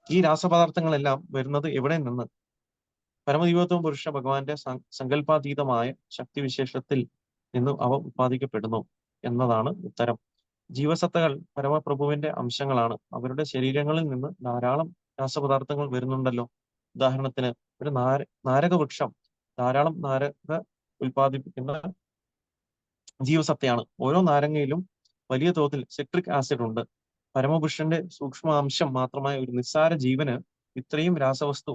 ഈ രാസപദാർത്ഥങ്ങളെല്ലാം വരുന്നത് എവിടെ നിന്ന്? പരമദൈവത്വം പുരുഷ ഭഗവാന്റെ സങ്കല്പാതീതമായ ശക്തിവിശേഷത്തിൽ നിന്നും അവ ഉത്പാദിക്കപ്പെടുന്നു എന്നതാണ് ഉത്തരം. ജീവസത്തകൾ പരമപ്രഭുവിന്റെ അംശങ്ങളാണ്. അവരുടെ ശരീരങ്ങളിൽ നിന്ന് ധാരാളം രാസപദാർത്ഥങ്ങൾ വരുന്നുണ്ടല്ലോ. ഉദാഹരണത്തിന് ഒരു നാരകവൃക്ഷം ധാരാളം നാരക ഉൽപ്പാദിപ്പിക്കുന്ന ജീവസത്തയാണ്. ഓരോ നാരങ്ങയിലും വലിയ തോതിൽ സിട്രിക് ആസിഡ് ഉണ്ട്. പരമപുരുഷന്റെ സൂക്ഷ്മാംശം മാത്രമായ ഒരു നിസ്സാര ജീവന് ഇത്രയും രാസവസ്തു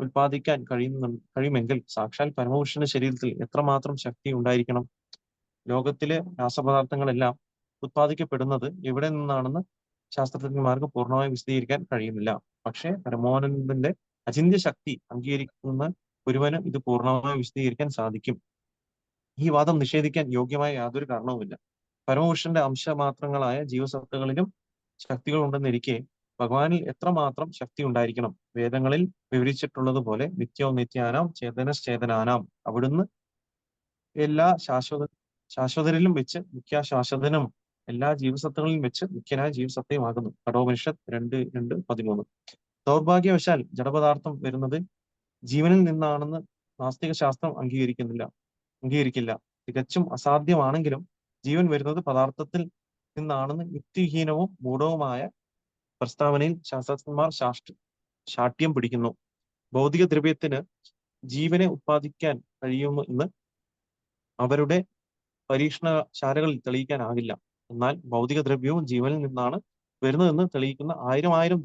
ഉൽപ്പാദിക്കാൻ കഴിയുമെങ്കിൽ സാക്ഷാൽ പരമപുരുഷന്റെ ശരീരത്തിൽ എത്രമാത്രം ശക്തി ഉണ്ടായിരിക്കണം. ലോകത്തിലെ രാസപദാർത്ഥങ്ങളെല്ലാം ഉത്പാദിക്കപ്പെടുന്നത് എവിടെ നിന്നാണെന്ന് ശാസ്ത്രജ്ഞന്മാർക്ക് പൂർണ്ണമായി വിശദീകരിക്കാൻ കഴിയുന്നില്ല. പക്ഷേ പരമോന്നതന്റെ അചിന്ത്യ ശക്തി അംഗീകരിക്കുന്ന ഒരുവന് ഇത് പൂർണ്ണമായി വിശദീകരിക്കാൻ സാധിക്കും. ഈ വാദം നിഷേധിക്കാൻ യോഗ്യമായ യാതൊരു കാരണവുമില്ല. പരമപുരുഷന്റെ അംശമാത്രങ്ങളായ ജീവസത്തകളിലും ശക്തികൾ ഉണ്ടെന്നിരിക്കെ ഭഗവാനിൽ എത്രമാത്രം ശക്തി ഉണ്ടായിരിക്കണം. വേദങ്ങളിൽ വിവരിച്ചിട്ടുള്ളതുപോലെ നിത്യവും നിത്യാനാം ചേതനശ്ചേതനാനാം, അവിടുന്ന് എല്ലാ ശാശ്വതരിലും വെച്ച് മുഖ്യ ശാശ്വതനും എല്ലാ ജീവസത്തകളിലും വെച്ച് മുഖ്യനായ ജീവസത്തയുമാകുന്നു. കഠോപനിഷത്ത് 2:2-13. ദൗർഭാഗ്യവശാൽ ജഡപദാർത്ഥം വരുന്നത് ജീവനിൽ നിന്നാണെന്ന് നാസ്തിക ശാസ്ത്രം അംഗീകരിക്കില്ല. തികച്ചും അസാധ്യമാണെങ്കിലും ജീവൻ വരുന്നത് പദാർത്ഥത്തിൽ നിന്നാണെന്ന് യുക്തിഹീനവും മൂഢവുമായ പ്രസ്താവനയിൽ ശാസ്ത്രജ്ഞന്മാർ ശാഠ്യം പിടിക്കുന്നു. ഭൗതിക ദ്രവ്യത്തിന് ജീവനെ ഉത്പാദിക്കാൻ കഴിയുമെന്ന് അവരുടെ പരീക്ഷണശാലകളിൽ തെളിയിക്കാനാകില്ല. എന്നാൽ ഭൗതിക ദ്രവ്യവും ജീവനിൽ നിന്നാണ് വരുന്നതെന്ന് തെളിയിക്കുന്ന ആയിരം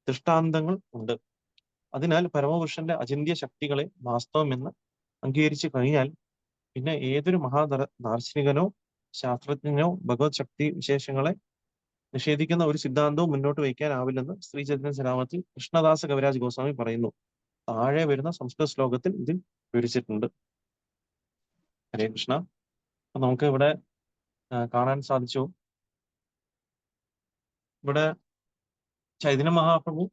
ദൃഷ്ടാന്തങ്ങൾ ഉണ്ട്. അതിനാൽ പരമപുരുഷന്റെ അചിന്ത്യ ശക്തികളെ വാസ്തവമെന്ന് അംഗീകരിച്ചു കഴിഞ്ഞാൽ പിന്നെ ഏതൊരു ദാർശനികനോ ശാസ്ത്രജ്ഞനോ ഭഗവത് ശക്തി വിശേഷങ്ങളെ നിഷേധിക്കുന്ന ഒരു സിദ്ധാന്തവും മുന്നോട്ട് വയ്ക്കാനാവില്ലെന്ന് ശ്രീ ചൈതന്യ ചരിതാമൃതത്തിൽ കൃഷ്ണദാസ കവിരാജ് ഗോസ്വാമി പറയുന്നു. താഴെ വരുന്ന സംസ്കൃത ശ്ലോകത്തിൽ ഇതിൽ വിവരിച്ചിട്ടുണ്ട്. ഹരേ കൃഷ്ണ. അപ്പൊ നമുക്ക് ഇവിടെ കാണാൻ സാധിച്ചു, ഇവിടെ ചൈതന്യ മഹാപ്രഭു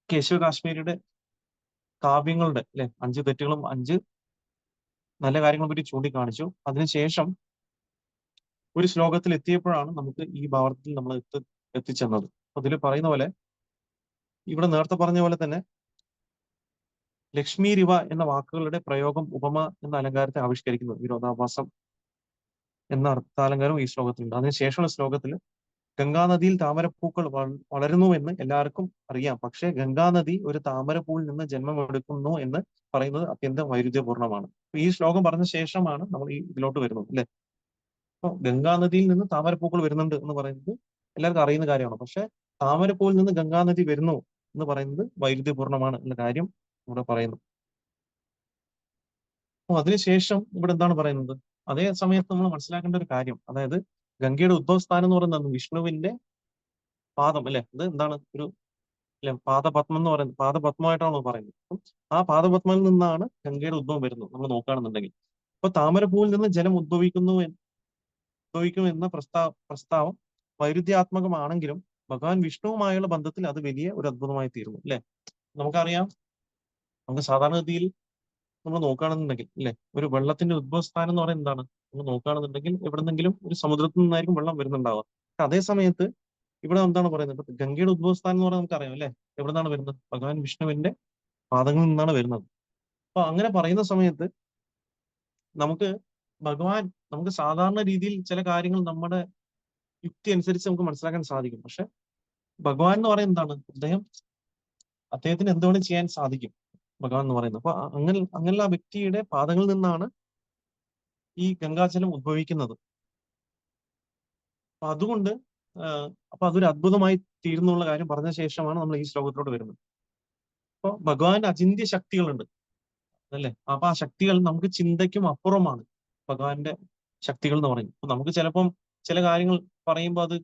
കേശവ കാശ്മീരിയുടെ കാവ്യങ്ങളുടെ 5 തെറ്റുകളും 5 നല്ല കാര്യങ്ങളെ പറ്റി ചൂണ്ടിക്കാണിച്ചു. അതിനുശേഷം ഒരു ശ്ലോകത്തിൽ എത്തിയപ്പോഴാണ് നമുക്ക് ഈ ഭാവത്തിൽ നമ്മൾ എത്തിച്ചെന്നത്. അതിൽ പറയുന്ന പോലെ, ഇവിടെ നേരത്തെ പറഞ്ഞ പോലെ തന്നെ ലക്ഷ്മി റിവ എന്ന വാക്കുകളുടെ പ്രയോഗം ഉപമ എന്ന അലങ്കാരത്തെ ആവിഷ്കരിക്കുന്നു. വിരോധാഭാസം എന്ന അർത്ഥാലങ്കാരം ഈ ശ്ലോകത്തിലുണ്ട്. അതിനുശേഷമുള്ള ശ്ലോകത്തിൽ ഗംഗാനദിയിൽ താമരപ്പൂക്കൾ വളരുന്നു എല്ലാവർക്കും അറിയാം. പക്ഷെ ഗംഗാനദി ഒരു താമരപ്പൂവിൽ നിന്ന് ജന്മമെടുക്കുന്നു എന്ന് പറയുന്നത് അത്യന്തം വൈരുദ്ധ്യപൂർണ്ണമാണ്. ഈ ശ്ലോകം പറഞ്ഞ ശേഷമാണ് നമ്മൾ ഈ ഇതിലോട്ട് വരുന്നത്, അല്ലെ? അപ്പൊ ഗംഗാനദിയിൽ നിന്ന് താമരപ്പൂക്കൾ വരുന്നുണ്ട് എന്ന് പറയുന്നത് എല്ലാവർക്കും അറിയുന്ന കാര്യമാണ്. പക്ഷെ താമരപ്പൂവിൽ നിന്ന് ഗംഗാനദി വരുന്നു എന്ന് പറയുന്നത് വൈരുദ്ധ്യപൂർണ്ണമാണ് എന്ന കാര്യം ഇവിടെ പറയുന്നു. അപ്പൊ അതിനുശേഷം ഇവിടെ എന്താണ് പറയുന്നത്? അതേ സമയത്ത് നമ്മൾ മനസ്സിലാക്കേണ്ട ഒരു കാര്യം, അതായത് ഗംഗയുടെ ഉദ്ഭവസ്ഥാനം എന്ന് പറയുന്നത് വിഷ്ണുവിന്റെ പാദം, അല്ലെ? അത് എന്താണ് ഒരു പാദപത്മം എന്ന് പറയുന്നത്, പാദപത്മമായിട്ടാണ് പറയുന്നത്. ആ പാദപത്മത്തിൽ നിന്നാണ് ഗംഗയുടെ ഉദ്ഭവം വരുന്നത് നമ്മൾ നോക്കുകയാണെന്നുണ്ടെങ്കിൽ. അപ്പൊ താമരപ്പൂവിൽ നിന്ന് ജലം ഉദ്ഭവിക്കും എന്ന പ്രസ്താവം വൈരുദ്ധ്യാത്മകമാണെങ്കിലും ഭഗവാൻ വിഷ്ണുവുമായുള്ള ബന്ധത്തിൽ അത് വലിയ ഒരു അത്ഭുതമായി തീരുന്നു, അല്ലെ? നമുക്കറിയാം, നമുക്ക് സാധാരണഗതിയിൽ നമ്മൾ നോക്കുകയാണെന്നുണ്ടെങ്കിൽ, അല്ലെ, ഒരു വെള്ളത്തിന്റെ ഉദ്ഭവസ്ഥാനം എന്ന് പറയുന്നത് എന്താണ്? നമ്മൾ നോക്കുകയാണെന്നുണ്ടെങ്കിൽ എവിടെന്നെങ്കിലും ഒരു സമുദ്രത്തിൽ നിന്നായിരിക്കും വെള്ളം വരുന്നുണ്ടാവുക. അതേ സമയത്ത് ഇവിടെ എന്താണ് പറയുന്നത്? ഗംഗയുടെ ഉദ്ഭവസ്ഥാനം എന്ന് പറഞ്ഞാൽ നമുക്കറിയാം, അല്ലെ? എവിടെ നിന്നാണ് വരുന്നത്? ഭഗവാൻ വിഷ്ണുവിന്റെ പാദങ്ങളിൽ നിന്നാണ് വരുന്നത്. അപ്പൊ അങ്ങനെ പറയുന്ന സമയത്ത് നമുക്ക് സാധാരണ രീതിയിൽ ചില കാര്യങ്ങൾ നമ്മുടെ യുക്തി അനുസരിച്ച് നമുക്ക് മനസ്സിലാക്കാൻ സാധിക്കും. പക്ഷെ ഭഗവാൻ എന്ന് പറയുന്നത് എന്താണ്? അദ്ദേഹത്തിന് എന്തുകൊണ്ട് ചെയ്യാൻ സാധിക്കും, ഭഗവാൻ എന്ന് പറയുന്നത്. അപ്പൊ അങ്ങനെയുള്ള ആ വ്യക്തിയുടെ പാദങ്ങളിൽ നിന്നാണ് ഈ ഗംഗാജലം ഉദ്ഭവിക്കുന്നത്. അപ്പൊ അതുകൊണ്ട് അപ്പൊ അതൊരു അത്ഭുതമായി തീരുന്നുള്ള കാര്യം പറഞ്ഞ ശേഷമാണ് നമ്മൾ ഈ ശ്ലോകത്തിലോട്ട് വരുന്നത്. അപ്പൊ ഭഗവാന്റെ അചിന്ത്യ ശക്തികളുണ്ട്, അല്ലേ? അപ്പൊ ആ ശക്തികൾ നമുക്ക് ചിന്തയ്ക്കും അപ്പുറമാണ് ഭഗവാന്റെ ശക്തികൾ എന്ന് പറയുന്നത്. അപ്പൊ നമുക്ക് ചിലപ്പം ചില കാര്യങ്ങൾ പറയുമ്പോൾ അത്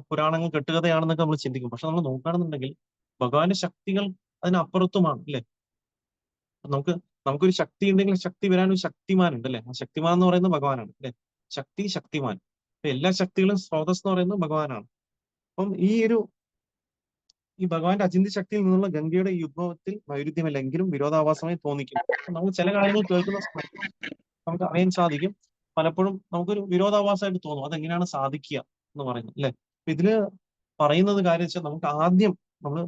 പുരാണങ്ങൾ കെട്ടുകഥയാണെന്നൊക്കെ നമ്മൾ ചിന്തിക്കും. പക്ഷെ നമ്മൾ നോക്കുകയാണെന്നുണ്ടെങ്കിൽ ഭഗവാന്റെ ശക്തികൾ അതിനപ്പുറത്തുമാണ്, അല്ലെ? നമുക്കൊരു ശക്തി ഉണ്ടെങ്കിൽ ശക്തി വരാൻ ഒരു ശക്തിമാൻ ഉണ്ട്, അല്ലെ? ആ ശക്തിമാൻ എന്ന് പറയുന്നത് ഭഗവാനാണ്, അല്ലെ? ശക്തിമാൻ. അപ്പൊ എല്ലാ ശക്തികളും സ്രോതസ് എന്ന് പറയുന്നത് ഭഗവാനാണ്. അപ്പം ഈ ഭഗവാന്റെ അചിന്ത്യ ശക്തിയിൽ നിന്നുള്ള ഗംഗയുടെ ഈ ഉദ്ഭവത്തിൽ വൈരുദ്ധ്യമല്ലെങ്കിലും വിരോധാഭാസമായി തോന്നിക്കും. നമ്മൾ ചില കാര്യങ്ങൾ കേൾക്കുന്ന സമയത്ത് നമുക്ക് അറിയാൻ സാധിക്കും, പലപ്പോഴും നമുക്കൊരു വിരോധാഭാസമായിട്ട് തോന്നും. അതെങ്ങനെയാണ് സാധിക്കുക എന്ന് പറയുന്നത്, അല്ലെ? അപ്പൊ ഇതില് പറയുന്നത് കാര്യം വെച്ചാൽ നമുക്ക് ആദ്യം നമ്മൾ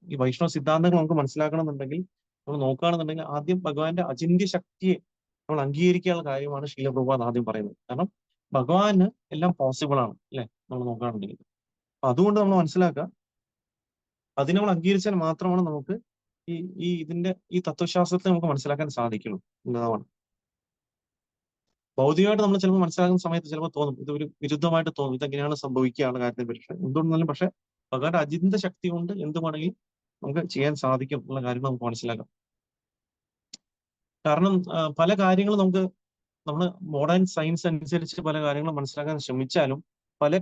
ഈ വൈഷ്ണവ സിദ്ധാന്തങ്ങൾ നമുക്ക് മനസ്സിലാക്കണമെന്നുണ്ടെങ്കിൽ, നമ്മൾ നോക്കുകയാണെന്നുണ്ടെങ്കിൽ ആദ്യം ഭഗവാന്റെ അചിന്ത്യ ശക്തിയെ നമ്മൾ അംഗീകരിക്കാനുള്ള കാര്യമാണ് ശീല പ്രഭുപാദ് ആദ്യം പറയുന്നത്. കാരണം ഭഗവാന് എല്ലാം പോസിബിൾ ആണ്, അല്ലെ? നമ്മൾ നോക്കുകയാണെന്നുണ്ടെങ്കിൽ. അപ്പൊ അതുകൊണ്ട് നമ്മൾ മനസ്സിലാക്കുക, അതിനെ നമ്മൾ അംഗീകരിച്ചാൽ മാത്രമാണ് നമുക്ക് ഈ തത്വശാസ്ത്രത്തെ നമുക്ക് മനസ്സിലാക്കാൻ സാധിക്കുള്ളൂ എന്നതാണ്. ഭൗതികമായിട്ട് നമ്മൾ ചിലപ്പോൾ മനസ്സിലാക്കുന്ന സമയത്ത് ചിലപ്പോൾ തോന്നും ഇതൊരു വിരുദ്ധമായിട്ട് തോന്നും, ഇതെങ്ങനെയാണ് സംഭവിക്കുകയാണ് കാര്യത്തെ പറ്റി. എന്തുകൊണ്ടെന്നാലും പക്ഷെ ഭഗവാന്റെ അചിന്ത ശക്തി കൊണ്ട് എന്ത് വേണമെങ്കിലും നമുക്ക് ചെയ്യാൻ സാധിക്കും എന്നുള്ള കാര്യങ്ങൾ നമുക്ക് മനസ്സിലാക്കാം. കാരണം പല കാര്യങ്ങളും നമ്മൾ മോഡേൺ സയൻസ് അനുസരിച്ച് പല കാര്യങ്ങളും മനസ്സിലാക്കാൻ ശ്രമിച്ചാലും പല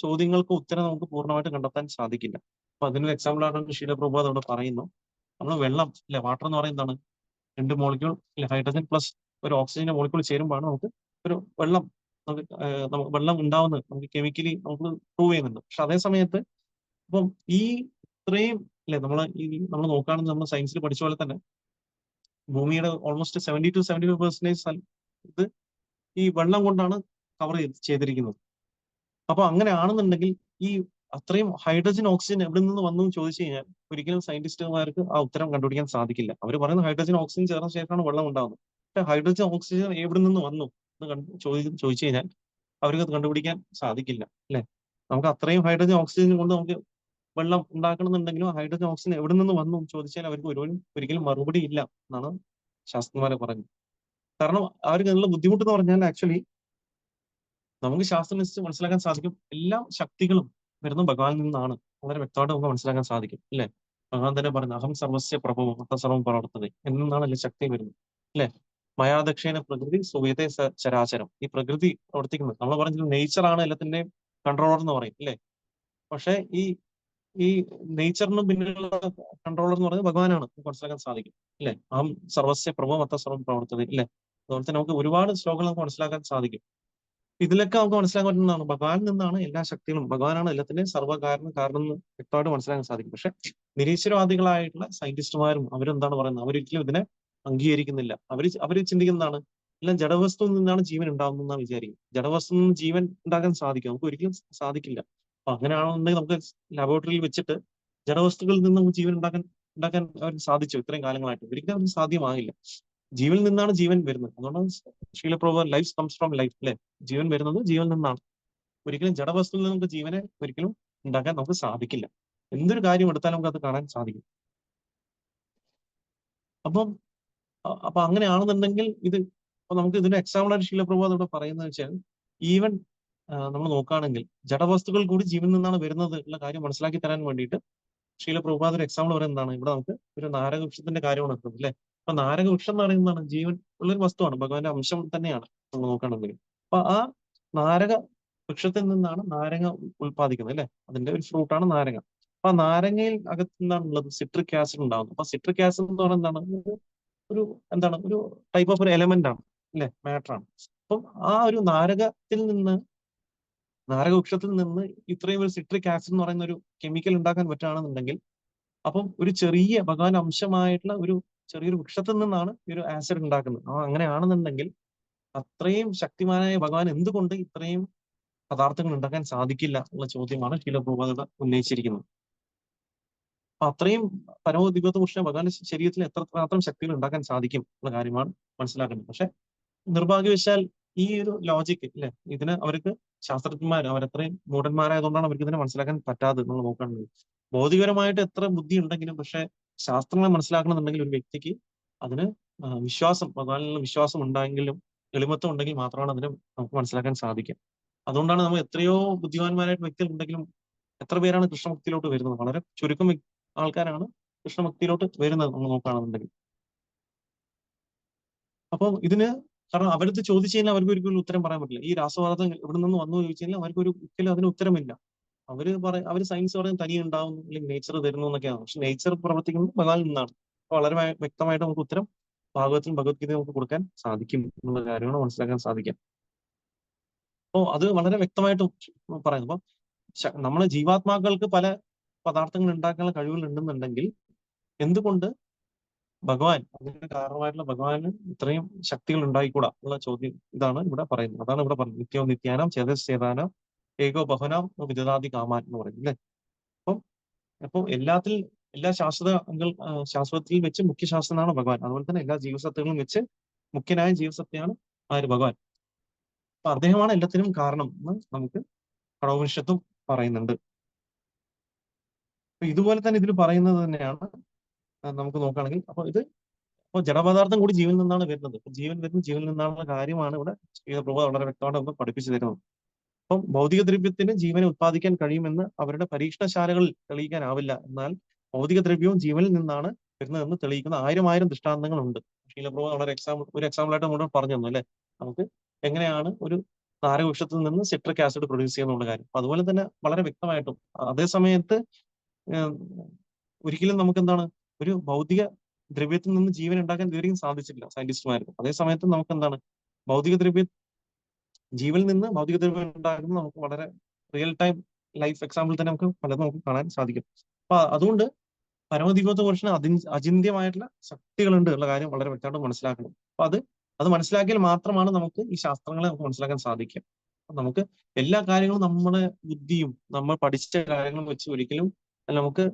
ചോദ്യങ്ങൾക്കും ഉത്തരം നമുക്ക് പൂർണ്ണമായിട്ട് കണ്ടെത്താൻ സാധിക്കില്ല. അപ്പൊ അതിനൊരു എക്സാമ്പിൾ ആണ് ശീല പ്രഭുപാദ് അവിടെ പറയുന്നു. നമ്മൾ വെള്ളം, അല്ലെ, വാട്ടർ എന്ന് പറയുന്നത് എന്താണ്? 2 മോളിക്യൂൾ, അല്ലെ, ഹൈഡ്രജൻ പ്ലസ് ഒരു ഓക്സിജന്റെ മോളിക്യൂൾ ചേരുമ്പോഴാണ് നമുക്ക് ഒരു വെള്ളം നമുക്ക് വെള്ളം ഉണ്ടാവുന്നത് നമുക്ക് കെമിക്കലി നമുക്ക് പ്രൂവ് ചെയ്യുന്നുണ്ട്. പക്ഷെ അതേ സമയത്ത് ഇപ്പം ഈ ഇത്രയും അല്ലെ നമ്മൾ നോക്കുകയാണെങ്കിൽ നമ്മൾ സയൻസിൽ പഠിച്ച പോലെ തന്നെ ഭൂമിയുടെ ഓൾമോസ്റ്റ് 70 to 75% ഇത് ഈ വെള്ളം കൊണ്ടാണ് കവർ ചെയ്തിരിക്കുന്നത്. അപ്പൊ അങ്ങനെ ആണെന്നുണ്ടെങ്കിൽ ഈ അത്രയും ഹൈഡ്രജൻ ഓക്സിജൻ എവിടെ നിന്ന് വന്നു എന്ന് ചോദിച്ചു കഴിഞ്ഞാൽ ഒരിക്കലും സയന്റിസ്റ്റുമാർക്ക് ആ ഉത്തരം കണ്ടുപിടിക്കാൻ സാധിക്കില്ല. അവർ പറയുന്ന ഹൈഡ്രജൻ ഓക്സിജൻ ചേർന്ന ശേഷമാണ് വെള്ളം ഉണ്ടാകുന്നത്. പക്ഷെ ഹൈഡ്രജൻ ഓക്സിജൻ എവിടെ നിന്ന് വന്നു എന്ന് ചോദിച്ചു കഴിഞ്ഞാൽ അവർക്ക് അത് കണ്ടുപിടിക്കാൻ സാധിക്കില്ല അല്ലെ. നമുക്ക് അത്രയും ഹൈഡ്രജൻ ഓക്സിജൻ കൊണ്ട് നമുക്ക് വെള്ളം ഉണ്ടാക്കണമെന്നുണ്ടെങ്കിലും ഹൈഡ്രജൻ ഓക്സിജൻ എവിടെ നിന്ന് വന്നു എന്ന് ചോദിച്ചാൽ അവർക്ക് ഒരിക്കലും മറുപടി ഇല്ല എന്നാണ് ശാസ്ത്രജ്ഞന്മാരെ പറഞ്ഞത്. കാരണം അവർക്ക് അതിനുള്ള ബുദ്ധിമുട്ട് എന്ന് പറഞ്ഞാൽ ആക്ച്വലി നമുക്ക് ശാസ്ത്രം വെച്ച് മനസ്സിലാക്കാൻ സാധിക്കും എല്ലാ ശക്തികളും വരുന്നത് ഭഗവാനിൽ നിന്നാണ്. വളരെ വ്യക്തമായിട്ട് നമുക്ക് മനസ്സിലാക്കാൻ സാധിക്കും അല്ലെ. ഭഗവാൻ തന്നെ പറയുന്നത് അഹം സർവസ്യ പ്രഭവം സർവം പ്രവർത്തത എന്നാണല്ലേ ശക്തി വരുന്നത് അല്ലെ. മയാദക്ഷേന പ്രകൃതി സുവേദേ ചരാചരം. ഈ പ്രകൃതി പ്രവർത്തിക്കുന്നത് നമ്മൾ പറഞ്ഞത് നേച്ചറാണ് എല്ലാത്തിന്റെയും കൺട്രോളർ എന്ന് പറയും അല്ലെ. പക്ഷെ ഈ ഈ നേച്ചറിനും പിന്നിലുള്ള കൺട്രോളർ എന്ന് പറയുന്നത് ഭഗവാനാണ് നമുക്ക് മനസ്സിലാക്കാൻ സാധിക്കും അല്ലെ. അഹം സർവസ്യ പ്രഭവം സർവം പ്രവർത്തത ഇല്ലേ. അതുപോലെ തന്നെ നമുക്ക് ഒരുപാട് ശ്ലോകങ്ങൾ നമുക്ക് മനസ്സിലാക്കാൻ സാധിക്കും. ഇതിലൊക്കെ നമുക്ക് മനസ്സിലാക്കാൻ പറ്റുന്നതാണ് ഭഗവാനിൽ നിന്നാണ് എല്ലാ ശക്തികളും, ഭഗവാനാണ് എല്ലാത്തിന്റെയും കാരണം എന്ന് വ്യക്തമായിട്ട് മനസ്സിലാക്കാൻ സാധിക്കും. പക്ഷെ നിരീശ്വരവാദികളായിട്ടുള്ള സയന്റിസ്റ്റുമാരും അവരെന്താണ് പറയുന്നത്, അവരൊരിക്കലും ഇതിനെ അംഗീകരിക്കുന്നില്ല. അവര് ചിന്തിക്കുന്നതാണ് എല്ലാം ജഡവസ്തുവിൽ നിന്നാണ് ജീവൻ ഉണ്ടാകുന്നതെന്നാണ് വിചാരിക്കും. ജഡവസ്തുവിൽ നിന്ന് ജീവൻ ഉണ്ടാക്കാൻ സാധിക്കും? നമുക്ക് ഒരിക്കലും സാധിക്കില്ല. അപ്പൊ അങ്ങനെയാണെന്നുണ്ടെങ്കിൽ നമുക്ക് ലബോറട്ടറിയിൽ വെച്ചിട്ട് ജഡവസ്തുക്കളിൽ നിന്ന് നമുക്ക് ജീവൻ ഉണ്ടാക്കാൻ അവർക്ക് സാധിച്ചു ഇത്രയും കാലങ്ങളായിട്ട്? ഒരിക്കലും അവർക്ക് സാധ്യമാകില്ല. ജീവനിൽ നിന്നാണ് ജീവൻ വരുന്നത്. അതുകൊണ്ടാണ് ശീലപ്രഭു ലൈഫ് കംസ് ഫ്രോം ലൈഫ് അല്ലെ. ജീവൻ വരുന്നത് ജീവനിൽ നിന്നാണ്. ഒരിക്കലും ജഡവസ്തുവിൽ നിന്ന് നമുക്ക് ജീവനെ ഒരിക്കലും ഉണ്ടാക്കാൻ നമുക്ക് സാധിക്കില്ല. എന്തൊരു കാര്യം എടുത്താലും നമുക്ക് അത് കാണാൻ സാധിക്കും. അപ്പം അപ്പൊ അങ്ങനെയാണെന്നുണ്ടെങ്കിൽ അപ്പൊ നമുക്ക് ഇതിന്റെ എക്സാമ്പിൾ ആയിട്ട് ശീലപ്രഭു ഇവിടെ പറയുന്നത് വെച്ചാൽ ഈവൻ നമ്മൾ നോക്കുകയാണെങ്കിൽ ജഡവസ്തുക്കൾ കൂടി ജീവനിൽ നിന്നാണ് വരുന്നത് ഉള്ള കാര്യം മനസ്സിലാക്കി തരാൻ വേണ്ടിയിട്ട് ശീലപ്രഭുപാദ ഒരു എക്സാമ്പിൾ പറയുന്നത് എന്താണ്, ഇവിടെ നമുക്ക് ഒരു നാരകവൃക്ഷത്തിന്റെ കാര്യമാണ് എടുക്കുന്നത് അല്ലെ. അപ്പൊ നാരകവൃക്ഷം എന്ന് പറയുന്നതാണ് ജീവൻ ഉള്ളൊരു വസ്തുവാണ്, ഭഗവാന്റെ അംശം തന്നെയാണ് നമ്മൾ നോക്കുകയാണെന്നുണ്ടെങ്കിൽ. അപ്പൊ ആ നാരക വൃക്ഷത്തിൽ നിന്നാണ് നാരങ്ങ ഉൽപ്പാദിക്കുന്നത് അല്ലെ. അതിന്റെ ഒരു ഫ്രൂട്ടാണ് നാരങ്ങ. അപ്പൊ ആ നാരങ്ങയിൽ അകത്ത് നിന്നാണ് ഉള്ളത് സിട്രിക് ആസിഡ് ഉണ്ടാകുന്നത്. അപ്പൊ സിട്രിക് ആസിഡ് എന്ന് പറയുന്നത് എന്താണ്, ഒരു ഒരു ടൈപ്പ് ഓഫ് ഒരു എലമെന്റ് ആണ് അല്ലെ, മാറ്റർ ആണ്. അപ്പം ആ ഒരു നാരകവൃക്ഷത്തിൽ നിന്ന് ഇത്രയും ഒരു സിട്രിക് ആസിഡ് എന്ന് പറയുന്ന ഒരു കെമിക്കൽ ഉണ്ടാക്കാൻ പറ്റുകയാണെന്നുണ്ടെങ്കിൽ അപ്പം ഒരു ചെറിയ ഭഗവാൻ അംശമായിട്ടുള്ള ഒരു ചെറിയൊരു വൃക്ഷത്തിൽ നിന്നാണ് ഈ ഒരു ആസിഡ് ഉണ്ടാക്കുന്നത്. അങ്ങനെയാണെന്നുണ്ടെങ്കിൽ അത്രയും ശക്തിമാനായ ഭഗവാൻ എന്തുകൊണ്ട് ഇത്രയും പദാർത്ഥങ്ങൾ ഉണ്ടാക്കാൻ സാധിക്കില്ല എന്നുള്ള ചോദ്യമാണ് ശീലപ്രഭുപാദ ഉന്നയിച്ചിരിക്കുന്നത്. അപ്പൊ അത്രയും പരമദിവ്യത്വ പുരുഷനെ ഭഗവാന്റെ ശരീരത്തിൽ എത്രമാത്രം ശക്തികൾ ഉണ്ടാക്കാൻ സാധിക്കും എന്നുള്ള കാര്യമാണ് മനസ്സിലാക്കുന്നത്. പക്ഷെ നിർഭാഗ്യവശാൽ ഈ ഒരു ലോജിക്ക് ഇല്ലേ, ഇതിന് അവർക്ക് ശാസ്ത്രജ്ഞന്മാർ അവരത്രയും മൂഢന്മാരായതുകൊണ്ടാണ് അവർക്ക് ഇതിനെ മനസ്സിലാക്കാൻ പറ്റാതെ നമ്മൾ നോക്കുകയാണെങ്കിൽ. ഭൗതികപരമായിട്ട് എത്ര ബുദ്ധി ഉണ്ടെങ്കിലും പക്ഷെ ശാസ്ത്രങ്ങളെ മനസ്സിലാക്കണമെന്നുണ്ടെങ്കിൽ ഒരു വ്യക്തിക്ക് അതിന് വിശ്വാസം, ഭഗവാനിലുള്ള വിശ്വാസം ഉണ്ടെങ്കിലും എളിമത്വം ഉണ്ടെങ്കിൽ മാത്രമാണ് അതിനെ നമുക്ക് മനസ്സിലാക്കാൻ സാധിക്കുക. അതുകൊണ്ടാണ് നമ്മൾ എത്രയോ ബുദ്ധിമാന്മാരായിട്ട് വ്യക്തികൾ ഉണ്ടെങ്കിലും എത്ര പേരാണ് കൃഷ്ണഭക്തിയിലോട്ട് വരുന്നത്? വളരെ ചുരുക്കം ആൾക്കാരാണ് കൃഷ്ണഭക്തിയിലോട്ട് വരുന്നത് നമ്മൾ നോക്കുകയാണെന്നുണ്ടെങ്കിൽ. അപ്പം ഇതിന് കാരണം അവരടുത്ത് ചോദിച്ചു കഴിഞ്ഞാൽ അവർക്ക് ഒരിക്കലും ഉത്തരം പറയാൻ പറ്റില്ല. ഈ രാസപദാർത്ഥം എവിടെ നിന്ന് വന്നു ചോദിച്ചു കഴിഞ്ഞാൽ അവർക്ക് ഒരിക്കലും അതിന് ഉത്തരമില്ല. അവര് സയൻസ് പറയുന്നത് തനിയെ ഉണ്ടാവുന്നു അല്ലെങ്കിൽ നേച്ചർ തരുന്നു എന്നൊക്കെയാണ്. പക്ഷെ നേച്ചർ പ്രവർത്തിക്കുന്നത് ഭഗവാനിൽ നിന്നാണ്. അപ്പൊ വളരെ വ്യക്തമായിട്ട് നമുക്ക് ഉത്തരം ഭാഗവത്തിലും ഭഗവത്ഗീത നമുക്ക് കൊടുക്കാൻ സാധിക്കും എന്നുള്ള കാര്യമാണ് മനസ്സിലാക്കാൻ സാധിക്കാം. അപ്പോൾ അത് വളരെ വ്യക്തമായിട്ട് പറയുന്നു. അപ്പൊ നമ്മളെ ജീവാത്മാക്കൾക്ക് പല പദാർത്ഥങ്ങൾ ഉണ്ടാക്കാനുള്ള കഴിവുകൾ ഉണ്ടെന്നുണ്ടെങ്കിൽ എന്തുകൊണ്ട് ഭഗവാൻ, അതിന് കാരണമായിട്ടുള്ള ഭഗവാന് ഇത്രയും ശക്തികൾ ഉണ്ടായിക്കൂടാ എന്നുള്ള ചോദ്യം ഇതാണ് ഇവിടെ പറയുന്നത്. അതാണ് ഇവിടെ പറയുന്നത് നിത്യവും നിത്യാനം ചേതനാം ഏകോ ബഹുനാം വിദദാതി കാമാൻ എന്ന് പറയുന്നത് അല്ലെ. അപ്പം എല്ലാ ശാസ്ത്രത്തിൽ വെച്ച് മുഖ്യശാസ്ത്രനാണ് ഭഗവാൻ. അതുപോലെ തന്നെ എല്ലാ ജീവസത്യങ്ങളും വെച്ച് മുഖ്യനായ ജീവസത്യമാണ് ആര്, ഭഗവാൻ. അപ്പൊ അദ്ദേഹമാണ് എല്ലാത്തിനും കാരണം എന്ന് നമുക്ക് കഠോപനിഷത്തും പറയുന്നുണ്ട്. അപ്പൊ ഇതുപോലെ തന്നെ ഇതിൽ പറയുന്നത് തന്നെയാണ് നമുക്ക് നോക്കുകയാണെങ്കിൽ. അപ്പോൾ ജഡപദാർത്ഥം കൂടി ജീവനിൽ നിന്നാണ് വരുന്നത്. ജീവൻ വരുന്നത് ജീവനിൽ നിന്നാണെന്ന കാര്യമാണ് ഇവിടെ പ്രഭു വളരെ വ്യക്തമായിട്ട് നമുക്ക് പഠിപ്പിച്ചു തരുന്നത്. അപ്പം ഭൗതിക ദ്രവ്യത്തിന് ജീവനെ ഉത്പാദിക്കാൻ കഴിയുമെന്ന് അവരുടെ പരീക്ഷണശാലകളിൽ തെളിയിക്കാനാവില്ല. എന്നാൽ ഭൗതിക ദ്രവ്യവും ജീവനിൽ നിന്നാണ് വരുന്നതെന്ന് തെളിയിക്കുന്ന ആയിരം ദൃഷ്ടാന്തങ്ങളുണ്ട്. ശീലപ്രഭു വളരെ ഒരു എക്സാമ്പിൾ ആയിട്ട് നമ്മൾ പറഞ്ഞു തന്നു അല്ലെ, നമുക്ക് എങ്ങനെയാണ് ഒരു നാരകവൃക്ഷത്തിൽ നിന്ന് സിട്രിക് ആസിഡ് പ്രൊഡ്യൂസ് ചെയ്യുന്നുള്ള കാര്യം. അപ്പൊ അതുപോലെ തന്നെ വളരെ വ്യക്തമായിട്ടും അതേ സമയത്ത് ഒരിക്കലും നമുക്ക് എന്താണ് ഒരു ഭൗതിക ദ്രവ്യത്തിൽ നിന്ന് ജീവൻ ഉണ്ടാക്കാൻ ഇതുവരെയും സാധിച്ചിട്ടില്ല സയന്റിസ്റ്റുമാർക്ക്. അതേ സമയത്ത് നമുക്ക് എന്താണ് ഭൗതിക ദ്രവ്യ ജീവനിൽ നിന്ന് ഭൗതിക ദ്രവ്യം ഉണ്ടാകുന്നത് നമുക്ക് വളരെ റിയൽ ടൈം ലൈഫ് എക്സാമ്പിൾ തന്നെ നമുക്ക് പലതും നമുക്ക് കാണാൻ സാധിക്കും. അപ്പൊ അതുകൊണ്ട് പരമദിവ്യത്വ പുരുഷന് അചിന്ത്യമായിട്ടുള്ള ശക്തികളുണ്ട് എന്നുള്ള കാര്യം വളരെ വ്യക്തമായിട്ട് മനസ്സിലാക്കണം. അപ്പൊ അത് മനസ്സിലാക്കിയാൽ മാത്രമാണ് നമുക്ക് ഈ ശാസ്ത്രങ്ങളെ നമുക്ക് മനസ്സിലാക്കാൻ സാധിക്കുക. അപ്പൊ നമുക്ക് എല്ലാ കാര്യങ്ങളും നമ്മുടെ ബുദ്ധിയും നമ്മൾ പഠിച്ച കാര്യങ്ങളും വെച്ച് ഒരിക്കലും നമുക്ക്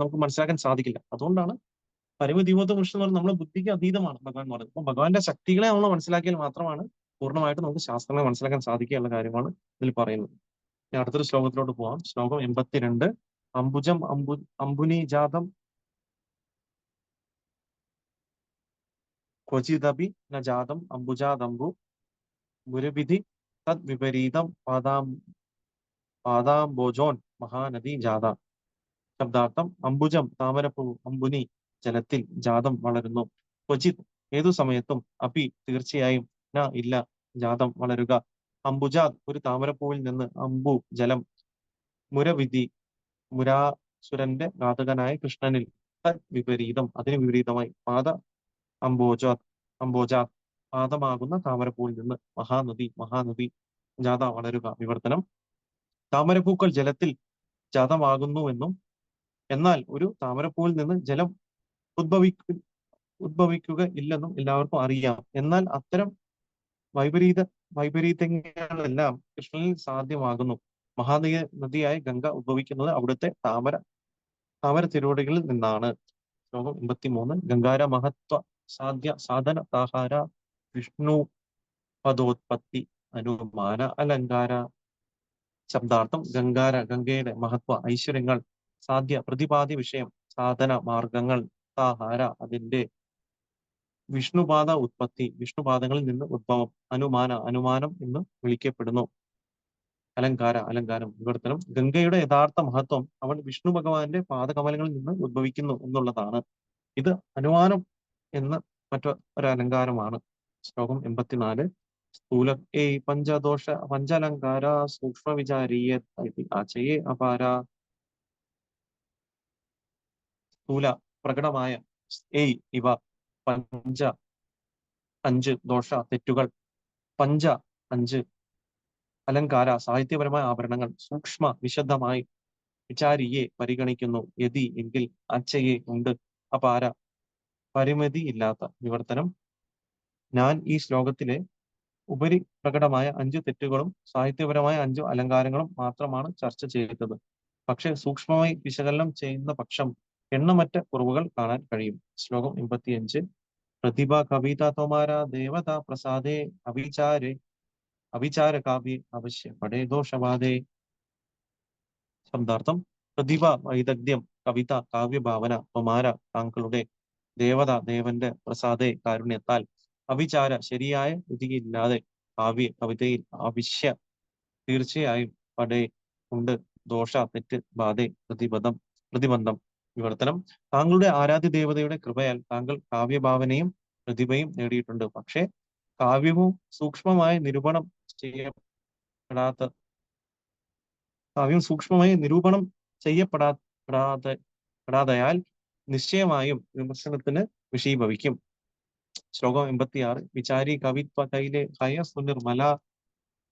നമുക്ക് മനസ്സിലാക്കാൻ സാധിക്കില്ല. അതുകൊണ്ടാണ് പരമദിവ്യത്വ പുരുഷൻ എന്ന് പറയുന്നത് നമ്മുടെ ബുദ്ധിക്ക് അതീതമാണ് ഭഗവാൻ എന്ന് പറയുന്നത്. അപ്പൊ ഭഗവാന്റെ ശക്തികളെ നമ്മൾ മനസ്സിലാക്കിയാൽ മാത്രമാണ് പൂർണ്ണമായിട്ട് നമുക്ക് ശാസ്ത്രങ്ങളെ മനസ്സിലാക്കാൻ സാധിക്കുക എന്നുള്ള കാര്യമാണ് ഇതിൽ പറയുന്നത്. ഇനി അടുത്തൊരു ശ്ലോകത്തിലോട്ട് പോവാം. ശ്ലോകം 82. അംബുജം അംബുനി ജാതം ക്വചിദപി ന ജാതം അംബുജാദംബു ഗുരുവിധി തദ് വിപരീതം പാദാംബോജോൻ മഹാനദി ജാത. ശബ്ദാർത്ഥം: അംബുജം താമരപ്പൂ, അംബുനി ജലത്തിൽ, ജാതം വളരുന്നു, ക്വചിത് ഏതു സമയത്തും, അപി തീർച്ചയായും, ന ഇല്ല, ജാതം വളരുക, അംബുജാത് ഒരു താമരപ്പൂവിൽ നിന്ന്, അംബു ജലം, മുരവിധി മുരാസുരന്റെ ഘാതകനായ കൃഷ്ണനിൽ, തദ് വിപരീതം അതിന് വിപരീതമായി, അംബോജാത് പാദമാകുന്ന താമരപ്പൂവിൽ നിന്ന്, മഹാനദി ജാത വളരുക. വിവർത്തനം: താമരപ്പൂക്കൾ ജലത്തിൽ ജാതമാകുന്നുവെന്നും എന്നാൽ ഒരു താമരപ്പൂവിൽ നിന്ന് ജലം ഉദ്ഭവിക്കുക ഇല്ലെന്നും എല്ലാവർക്കും അറിയാം. എന്നാൽ അത്തരം വൈപരീത്യങ്ങളെല്ലാം കൃഷ്ണനിൽ സാധ്യമാകുന്നു. നദിയായ ഗംഗ ഉദ്ഭവിക്കുന്നത് അവിടുത്തെ താമര തിരുവടികളിൽ നിന്നാണ്. ശ്ലോകം 83. ഗംഗാര മഹത്വ സാധന താഹാര വിഷ്ണു പദോത്പത്തി അനുമാന അലങ്കാര. ശബ്ദാർത്ഥം: ഗംഗയുടെ മഹത്വ, ഐശ്വര്യങ്ങൾ, പ്രതിപാദ്യ വിഷയം, സാധന മാർഗങ്ങൾ, താഹാര അതിന്റെ, വിഷ്ണുപാദ ഉത്പത്തി വിഷ്ണുപാദങ്ങളിൽ നിന്ന് ഉദ്ഭവം, അനുമാനം എന്ന് വിളിക്കപ്പെടുന്നു, അലങ്കാരം. വിവർത്തനം: ഗംഗയുടെ യഥാർത്ഥ മഹത്വം അവൾ വിഷ്ണു ഭഗവാന്റെ പാദകമലങ്ങളിൽ നിന്ന് ഉദ്ഭവിക്കുന്നു എന്നുള്ളതാണ്. ഇത് അനുമാനം എന്ന മറ്റൊരു അലങ്കാരമാണ്. ശ്ലോകം 84. സ്ഥൂല പഞ്ചാലങ്കാര സൂക്ഷ്മ വിചാരീയ ആചയെ അപാര. സ്ഥൂല പ്രകടമായ ഇവ, അഞ്ച് ദോഷ തെറ്റുകൾ, പഞ്ച അഞ്ച് അലങ്കാര സാഹിത്യപരമായ ആഭരണങ്ങൾ, സൂക്ഷ്മ വിശദമായി, വിചാരിയെ പരിഗണിക്കുന്നു, യതി എങ്കിൽ, അച്ചയെ ഉണ്ട്, അപാര പരിമിതി ഇല്ലാത്ത. വിവർത്തനം: ഞാൻ ഈ ശ്ലോകത്തിലെ ഉപരി പ്രകടമായ 5 തെറ്റുകളും സാഹിത്യപരമായ 5 അലങ്കാരങ്ങളും മാത്രമാണ് ചർച്ച ചെയ്തത്. പക്ഷെ സൂക്ഷ്മമായി വിശകലനം ചെയ്യുന്ന പക്ഷം എണ്ണമറ്റ കുറവുകൾ കാണാൻ കഴിയും. ശ്ലോകം 85. പ്രതിഭ കവിത തോമാര ദേവത പ്രസാദേ അവിചാര കാവ്യ അവശ്യ പടേ ദോഷവാദേ. ശബ്ദാർത്ഥം: പ്രതിഭ വൈദഗ്ധ്യം, കവിത കാവ്യഭാവന, തൊമാര താങ്കളുടെ, ദേവന്റെ പ്രസാദേ കാരുണ്യത്താൽ, അവിചാര ശരിയായ വിധിയില്ലാതെ, കവിതയിൽ ആവശ്യ തീർച്ചയായും, പടേ ഉണ്ട്, ദോഷ തെറ്റ്, ബാധേ പ്രതിബന്ധം. വിവർത്തനം: താങ്കളുടെ ആരാധ്യ ദേവതയുടെ കൃപയാൽ താങ്കൾ കാവ്യഭാവനയും പ്രതിഭയും നേടിയിട്ടുണ്ട്. പക്ഷേ കാവ്യവും സൂക്ഷ്മമായ നിരൂപണം ചെയ്യപ്പെടാത്ത പെടാതെയാൽ നിശ്ചയമായും വിമർശനത്തിന് വിഷയീഭവിക്കും. ശ്ലോകം 86. വിചാരി കവിത്വ കൈലെ ഹയ സുനിർമല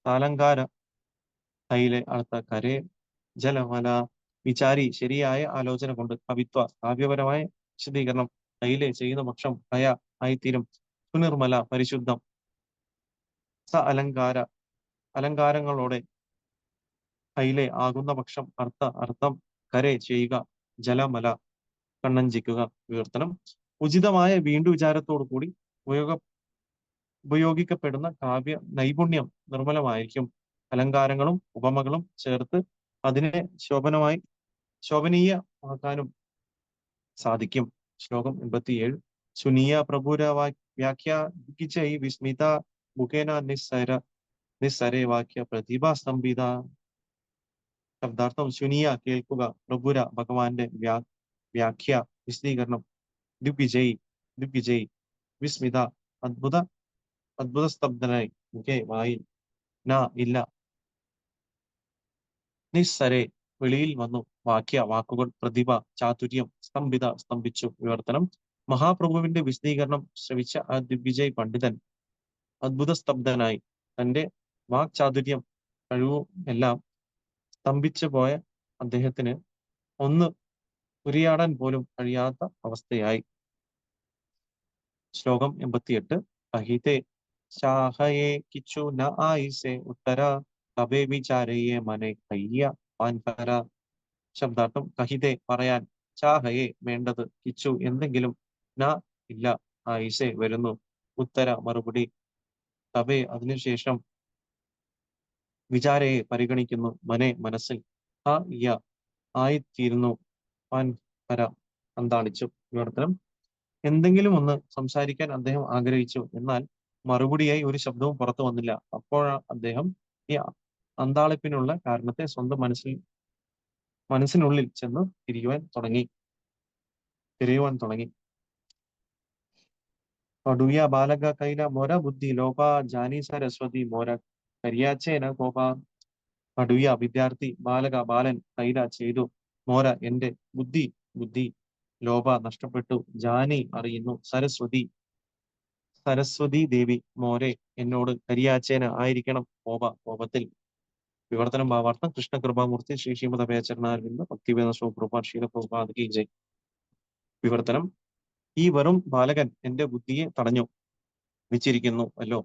താലങ്കാര കൈലെ അടുത്ത കരേ ജലമല. വിചാരി ശരിയായ ആലോചന കൊണ്ട്, കവിത്വ കാവ്യപരമായ വിശദീകരണം, കൈലെ ചെയ്യുന്ന പക്ഷം, ഹയ ആയിത്തീരും, സുനിർമല പരിശുദ്ധം, അലങ്കാരങ്ങളോടെ, കൈലെ ആകുന്ന പക്ഷം, അർത്ഥം കരെ ചെയ്യുക, ജലമല കണ്ണഞ്ചിക്കുക. വിവർത്തനം: ഉചിതമായ വീണ്ടു വിചാരത്തോടു കൂടി ഉപയോഗിക്കപ്പെടുന്ന കാവ്യ നൈപുണ്യം നിർമ്മലമായിരിക്കും. അലങ്കാരങ്ങളും ഉപമകളും ചേർത്ത് അതിനെ ശോഭനീയമാക്കാനും സാധിക്കും. ശ്ലോകം 87. സുനിയ പ്രഭുര വ്യാഖ്യ വിസ്മിത മുഖേന നിസ്സരേ വാക്യ പ്രതിഭാസ്തംഭിത. ശബ്ദാർത്ഥം: സുനിയ കേൾക്കുക, പ്രഭുര ഭഗവാന്റെ വ്യാഖ്യ വിശദീകരണം, ദിഗ്വിജയ് വിസ്മിത അത്ഭുതസ്തബ്ധനായി, മുഖേ വായിൽ, ഇല്ല, നിസ്സരെ വെളിയിൽ വന്നു, വാക്കുകൾ, പ്രതിഭ ചാതുര്യം, സ്തംഭിച്ചു. വിവർത്തനം: മഹാപ്രഭുവിന്റെ വിശദീകരണം ശ്രവിച്ച ആ ദിഗ്വിജയ് പണ്ഡിതൻ അത്ഭുതസ്തബ്ധനായി തന്റെ വാക്ചാതുര്യം, കഴിവും എല്ലാം സ്തംഭിച്ചു പോയ അദ്ദേഹത്തിന് ഒന്ന് ഉരിയാടാൻ പോലും കഴിയാത്ത അവസ്ഥയായി. ശ്ലോകം 88. കഹിതേ ശാഹയെ കിച്ചു ന ആയിസെ ഉത്തര കബേ വിചാരയെ മനെ കയ്യ പാൻപര. ശബ്ദാർത്ഥം: കഹിതേ പറയാൻ, ചാഹയെ വേണ്ടത്, കിച്ചു എന്തെങ്കിലും, ന ഇല്ല, ആയിസെ വരുന്നു, ഉത്തര മറുപടി, കബേ അതിനുശേഷം, വിചാരയെ പരിഗണിക്കുന്നു, മനെ മനസ്സിൽ, ഹ യ ആയിത്തീരുന്നു, പാൻ പര അന്താളിച്ചു. വിവർത്തനം: എന്തെങ്കിലും ഒന്ന് സംസാരിക്കാൻ അദ്ദേഹം ആഗ്രഹിച്ചു. എന്നാൽ മറുപടിയായി ഒരു ശബ്ദവും പുറത്തു വന്നില്ല. അപ്പോഴാണ് അദ്ദേഹം ഈ അന്താളിപ്പിനുള്ള കാരണത്തെ സ്വന്തം മനസ്സിനുള്ളിൽ ചെന്ന് തിരയുവാൻ തുടങ്ങി. പടുയ ബാലക കൈല മോര ബുദ്ധി ലോപ ജാനി സരസ്വതി മോര കരിയാച്ചേന കോപ. പടുയ വിദ്യാർത്ഥി, ബാലക ബാലൻ, കൈല ചെയ്തു, മോര എന്റെ, ബുദ്ധി ലോപ നഷ്ടപ്പെട്ടു, ജാനി അറിയുന്നു, സരസ്വതി ദേവി, മോരെ എന്നോട്, കരിയാച്ചേന ആയിരിക്കണം, കോപത്തിൽ. വിവർത്തനം ഭാവാർത്ഥം: കൃഷ്ണകൃപാമൂർത്തി ശ്രീ ശ്രീമദ് അഭയചരണാരവിന്ദ ഭക്തിവേദ സ്വരൂപ ശീല പ്രഭുപാദ് കി ജയ്. വിവർത്തനം: ഈ വെറും ബാലകൻ എന്റെ ബുദ്ധിയെ തടഞ്ഞു വെച്ചിരിക്കുന്നു അല്ലോ.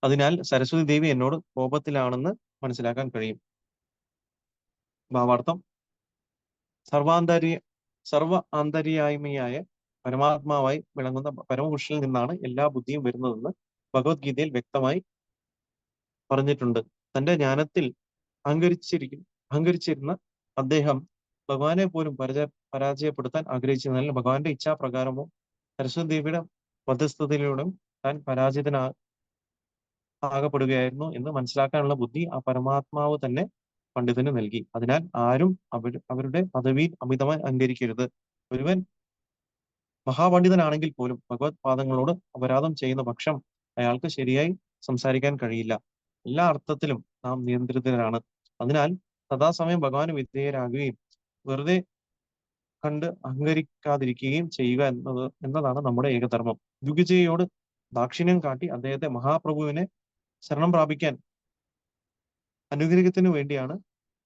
അതിനാൽ സരസ്വതി ദേവി എന്നോട് കോപത്തിലാണെന്ന് മനസ്സിലാക്കാൻ കഴിയും. ഭാവാർത്ഥം: സർവ ആന്തര്യായ്മയായ പരമാത്മാവായി വിളങ്ങുന്ന പരമപുരുഷനിൽ നിന്നാണ് എല്ലാ ബുദ്ധിയും വരുന്നതെന്ന് ഭഗവത്ഗീതയിൽ വ്യക്തമായി പറഞ്ഞിട്ടുണ്ട്. തന്റെ ജ്ഞാനത്തിൽ അഹങ്കരിച്ചിരുന്ന അദ്ദേഹം ഭഗവാനെ പോലും പരാജയപ്പെടുത്താൻ ആഗ്രഹിച്ചതിനാൽ ഭഗവാന്റെ ഇച്ഛാപ്രകാരമോ സരസ്വതി ദേവിയുടെ മധ്യസ്ഥതയിലൂടെ താൻ പരാജിതനാകപ്പെടുകയായിരുന്നു എന്ന് മനസ്സിലാക്കാനുള്ള ബുദ്ധി ആ പരമാത്മാവ് തന്നെ പണ്ഡിതന് നൽകി. അതിനാൽ ആരും അവരുടെ പദവിയിൽ അമിതമായി അഹങ്കരിക്കരുത്. ഒരുവൻ മഹാപണ്ഡിതനാണെങ്കിൽ പോലും ഭഗവത് പാദങ്ങളോട് അപരാധം ചെയ്യുന്ന പക്ഷം അയാൾക്ക് ശരിയായി സംസാരിക്കാൻ കഴിയില്ല. എല്ലാ അർത്ഥത്തിലും നാം നിയന്ത്രിതരാണ്. അതിനാൽ സദാസമയം ഭഗവാന് വിധേയരാകുകയും വെറുതെ കണ്ട് അഹങ്കരിക്കാതിരിക്കുകയും ചെയ്യുക എന്നതാണ് നമ്മുടെ ഏകധർമ്മം. ദ്വിജയോട് ദാക്ഷിണ്യം കാട്ടി അദ്ദേഹത്തെ മഹാപ്രഭുവിനെ ശരണം പ്രാപിക്കാൻ അനുഗ്രഹത്തിന് വേണ്ടിയാണ്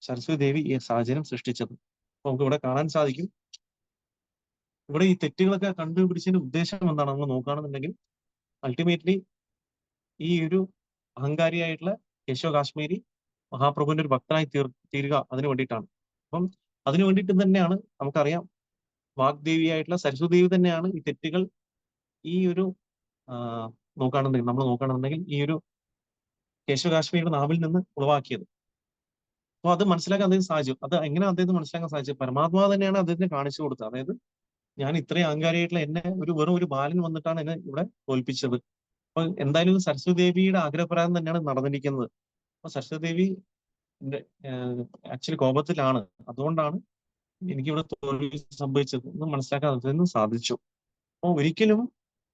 സരസ്വതി ദേവി ഈ സാഹചര്യം സൃഷ്ടിച്ചത്. നമുക്ക് ഇവിടെ കാണാൻ സാധിക്കും, ഇവിടെ ഈ തെറ്റുകളൊക്കെ കണ്ടുപിടിച്ചതിന്റെ ഉദ്ദേശം എന്താണ് നമ്മൾ നോക്കുകയാണെന്നുണ്ടെങ്കിൽ, അൾട്ടിമേറ്റ്ലി ഈ ഒരു അഹങ്കാരിയായിട്ടുള്ള കേശവ കാശ്മീരി മഹാപ്രഭുവിന്റെ ഒരു ഭക്തനായി തീരുക അതിനു വേണ്ടിയിട്ടാണ്. അപ്പം അതിനു വേണ്ടിയിട്ട് തന്നെയാണ് നമുക്കറിയാം, വാഗ്ദേവിയായിട്ടുള്ള സരസ്വതി ദേവി തന്നെയാണ് ഈ തെറ്റുകൾ ഈ ഒരു നമ്മൾ നോക്കുകയാണെന്നുണ്ടെങ്കിൽ ഈ ഒരു കേശവ കാശ്മീരിയുടെ നാവിൽ നിന്ന് ഉളവാക്കിയത്. അപ്പൊ അത് മനസ്സിലാക്കാൻ അദ്ദേഹം സാധിച്ചു. അത് എങ്ങനെ അദ്ദേഹത്തിന് മനസ്സിലാക്കാൻ സാധിച്ചു? പരമാത്മാവ് തന്നെയാണ് അദ്ദേഹത്തിന് കാണിച്ചു കൊടുത്തത്. അതായത് ഞാൻ ഇത്രയും അഹങ്കാരിയായിട്ടുള്ള എന്നെ വെറും ഒരു ബാലൻ വന്നിട്ടാണ് എന്നെ ഇവിടെ തോൽപ്പിച്ചത്. അപ്പൊ എന്തായാലും സരസ്വതി ദേവിയുടെ ആഗ്രഹപ്രകാരം തന്നെയാണ് നടന്നിരിക്കുന്നത്. അപ്പൊ സരസ്വതി ദേവി ആക്ച്വലി കോപത്തിലാണ്, അതുകൊണ്ടാണ് എനിക്കിവിടെ തോൽവി സംഭവിച്ചത് എന്ന് മനസ്സിലാക്കാൻ അദ്ദേഹത്തിന് സാധിച്ചു. അപ്പൊ ഒരിക്കലും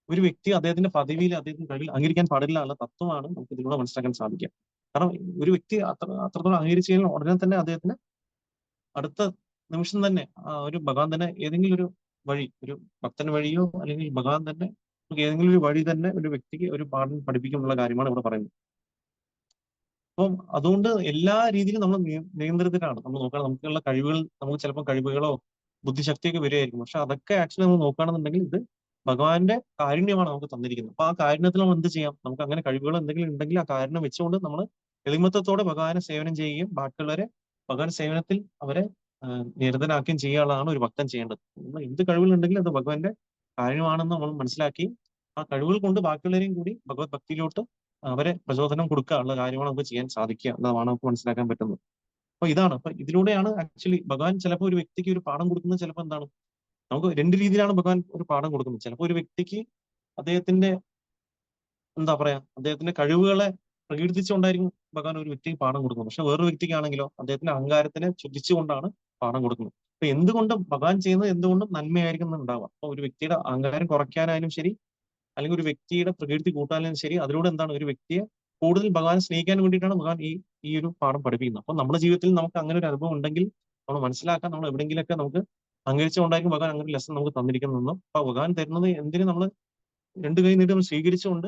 ഒരു വ്യക്തി അദ്ദേഹത്തിന്റെ പദവിയിൽ അദ്ദേഹത്തിന്റെ കഴിവിൽ അംഗീകരിക്കാൻ പാടില്ല എന്നുള്ള തത്വമാണ് നമുക്ക് ഇതിലൂടെ മനസ്സിലാക്കാൻ സാധിക്കുക. കാരണം ഒരു വ്യക്തി അത്രത്തോളം അംഗീകരിച്ചു കഴിഞ്ഞാൽ ഉടനെ തന്നെ അദ്ദേഹത്തിന് അടുത്ത നിമിഷം തന്നെ ഒരു ഭഗവാൻ തന്നെ ഏതെങ്കിലും ഒരു വഴി, ഒരു ഭക്തൻ വഴിയോ അല്ലെങ്കിൽ ഭഗവാൻ തന്നെ ഏതെങ്കിലും ഒരു വഴി തന്നെ ഒരു വ്യക്തിക്ക് ഒരു പാഠം പഠിപ്പിക്കുന്നുള്ള കാര്യമാണ് ഇവിടെ പറയുന്നത്. അപ്പം അതുകൊണ്ട് എല്ലാ രീതിയിലും നമ്മൾ നിയന്ത്രിതരാണ്. നമ്മൾ നോക്കണം, നമുക്കുള്ള കഴിവുകൾ, നമുക്ക് ചിലപ്പോൾ കഴിവുകളോ ബുദ്ധിശക്തിയൊക്കെ വരികയായിരിക്കും. പക്ഷെ അതൊക്കെ ആക്ച്വലി നമ്മൾ നോക്കുകയാണെന്നുണ്ടെങ്കിൽ ഇത് ഭഗവാന്റെ കാരുണ്യമാണ് നമുക്ക് തന്നിരിക്കുന്നത്. അപ്പൊ ആ കാരുണ്യത്തിൽ നമ്മൾ എന്ത് ചെയ്യാം? നമുക്ക് അങ്ങനെ കഴിവുകൾ എന്തെങ്കിലും ഉണ്ടെങ്കിൽ ആ കാരുണ്യം വെച്ചുകൊണ്ട് നമ്മൾ എളിമത്തത്തോടെ ഭഗവാനെ സേവനം ചെയ്യുകയും ബാക്കിയുള്ളവരെ ഭഗവാൻ സേവനത്തിൽ അവരെ നിരതനാക്കുകയും ചെയ്യാനുള്ളതാണ് ഒരു ഭക്തൻ ചെയ്യേണ്ടത്. നമ്മൾ എന്ത് കഴിവുകളുണ്ടെങ്കിലും അത് ഭഗവാന്റെ കാരുണ്യമാണെന്ന് നമ്മൾ മനസ്സിലാക്കി ആ കഴിവുകൾ കൊണ്ട് ബാക്കിയുള്ളവരെയും കൂടി ഭഗവത് ഭക്തിയിലോട്ട് അവരെ പ്രചോദനം കൊടുക്കുക ഉള്ള കാര്യമാണ് നമുക്ക് ചെയ്യാൻ സാധിക്കുക എന്നതാണ് നമുക്ക് മനസ്സിലാക്കാൻ പറ്റുന്നത്. അപ്പൊ ഇതാണ്, അപ്പൊ ഇതിലൂടെയാണ് ആക്ച്വലി ഭഗവാൻ ചിലപ്പോൾ ഒരു വ്യക്തിക്ക് ഒരു പാഠം കൊടുക്കുന്നത്. ചിലപ്പോൾ എന്താണ്, നമുക്ക് രണ്ട് രീതിയിലാണ് ഭഗവാൻ ഒരു പാഠം കൊടുക്കുന്നത്. ചിലപ്പോൾ ഒരു വ്യക്തിക്ക് അദ്ദേഹത്തിന്റെ അദ്ദേഹത്തിന്റെ കഴിവുകളെ പ്രകീർത്തിച്ചുകൊണ്ടായിരിക്കും ഭഗവാൻ ഒരു വ്യക്തിക്ക് പാഠം കൊടുക്കുന്നത്. പക്ഷെ വേറൊരു വ്യക്തിക്കാണെങ്കിലോ അദ്ദേഹത്തിന്റെ അഹങ്കാരത്തിനെ ചുറ്റിച്ചുകൊണ്ടാണ് പാഠം കൊടുക്കുന്നത്. അപ്പൊ എന്തുകൊണ്ടും ഭഗവാൻ ചെയ്യുന്നത് എന്തുകൊണ്ടും നന്മയായിരിക്കും ഉണ്ടാവുക. അപ്പൊ ഒരു വ്യക്തിയുടെ അഹങ്കാരം കുറയ്ക്കാനായാലും ശരി, അല്ലെങ്കിൽ ഒരു വ്യക്തിയുടെ പ്രകീർത്തി കൂട്ടാനും ശരി, അതിലൂടെ എന്താണ് ഒരു വ്യക്തിയെ കൂടുതൽ ഭഗവാനെ സ്നേഹിക്കാൻ വേണ്ടിയിട്ടാണ് ഭഗവാൻ ഈ ഒരു പാഠം പഠിപ്പിക്കുന്നത്. അപ്പൊ നമ്മുടെ ജീവിതത്തിൽ നമുക്ക് അങ്ങനെ ഒരു അനുഭവം ഉണ്ടെങ്കിൽ നമ്മൾ മനസ്സിലാക്കാൻ, നമ്മൾ എവിടെയെങ്കിലൊക്കെ നമുക്ക് അംഗീകരിച്ചുകൊണ്ടായിരിക്കും ഭഗവാൻ അങ്ങനെ ഒരു ലെസൺ നമുക്ക് തന്നിരിക്കുന്നതെന്നും അപ്പൊ ഭഗവാൻ തരുന്നത് എന്തിനും നമ്മൾ രണ്ടു കൈ നീട്ടി നമ്മൾ സ്വീകരിച്ചുകൊണ്ട്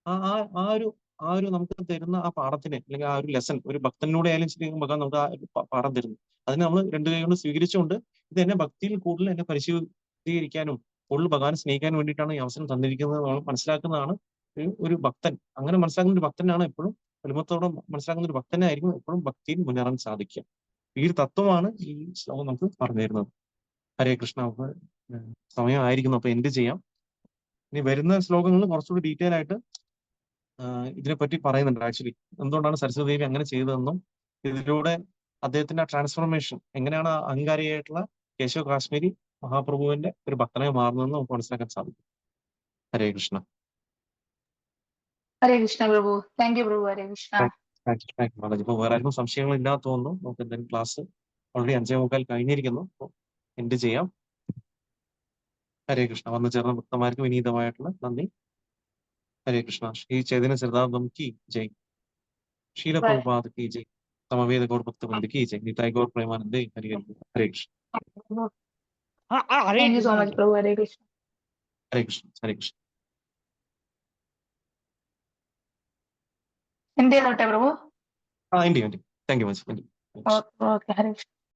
ആ ഒരു ആ ഒരു നമുക്ക് തരുന്ന ആ പാഠത്തിന് അല്ലെങ്കിൽ ആ ഒരു ലെസൺ ഒരു ഭക്തനിലൂടെ ആയാലും ശരി ഭഗവാൻ നമുക്ക് ആ ഒരു പാഠം തരുന്നു. അതിനെ നമ്മൾ രണ്ടു കൈ കൊണ്ട് സ്വീകരിച്ചുകൊണ്ട് ഇത് എന്നെ ഭക്തിയിൽ കൂടുതൽ എന്നെ പരിശുദ്ധീകരിക്കാനും കൂടുതൽ ഭഗവാനെ സ്നേഹിക്കാൻ വേണ്ടിയിട്ടാണ് ഈ അവസരം തന്നിരിക്കുന്നത് നമ്മൾ മനസ്സിലാക്കുന്നതാണ് ഒരു ഭക്തൻ. അങ്ങനെ മനസ്സിലാക്കുന്ന ഒരു ഭക്തനാണ് എപ്പോഴും എളിമത്തോടെ മനസ്സിലാക്കുന്ന ഒരു ഭക്തനായിരിക്കും എപ്പോഴും ഭക്തിയിൽ മുന്നേറാൻ സാധിക്കുക. ഈ ഒരു തത്വമാണ് ഈ ശ്ലോകം നമുക്ക് പറഞ്ഞു തരുന്നത്. ഹരേ കൃഷ്ണ. നമുക്ക് സമയമായിരിക്കുന്നു, അപ്പൊ എന്ത് ചെയ്യാം. ഇനി വരുന്ന ശ്ലോകങ്ങളിൽ കുറച്ചുകൂടി ഡീറ്റെയിൽ ആയിട്ട് ഇതിനെപ്പറ്റി പറയുന്നുണ്ട്. ആക്ച്വലി എന്തുകൊണ്ടാണ് സരസ്വതി ദേവി അങ്ങനെ ചെയ്തതെന്നും ഇതിലൂടെ അദ്ദേഹത്തിന്റെ ട്രാൻസ്ഫോർമേഷൻ എങ്ങനെയാണ് അഹങ്കാരിയായിട്ടുള്ള കേശവ കാശ്മീരി മഹാപ്രഭുവിന്റെ ഒരു ഭക്തനായി മാറുന്നതെന്ന് നമുക്ക് മനസ്സിലാക്കാൻ സാധിക്കും. ഹരേ കൃഷ്ണ. ഹരേ കൃഷ്ണ പ്രഭു. താങ്ക് യു പ്രഭു. ഹരേ കൃഷ്ണ. Thank you Balaji. ഇപ്പൊ വേറെ ആർക്കും സംശയങ്ങൾ ഇല്ലാത്ത തോന്നുന്നു. നമുക്ക് എന്തായാലും ക്ലാസ് ഓൾറെഡി 5:45 കഴിഞ്ഞിരിക്കുന്നു. അപ്പോൾ എന്ത് ചെയ്യാം. ഹരേ കൃഷ്ണ. വന്നു ചേർന്ന ഭക്തന്മാർക്ക് വിനീതമായിട്ടുള്ള നന്ദി. ഹരേ കൃഷ്ണ. ശ്രീ ചൈതന്യ സരദാനന്ദം की जय. शील प्रभुपाद की जय. समवेत गौर भक्तवृंद की जय. निताई गौर प्रेमानंदे हरि हरि बोल. Hare Krishna. Thank you so much പ്രഭു. ഹരേ കൃഷ്ണ. हरे कृष्ण. हरे कृष्ण. എന്ത് ചെയ്തോട്ടെ പ്രഭു? India. Thank you much. Okay. Hare Krishna.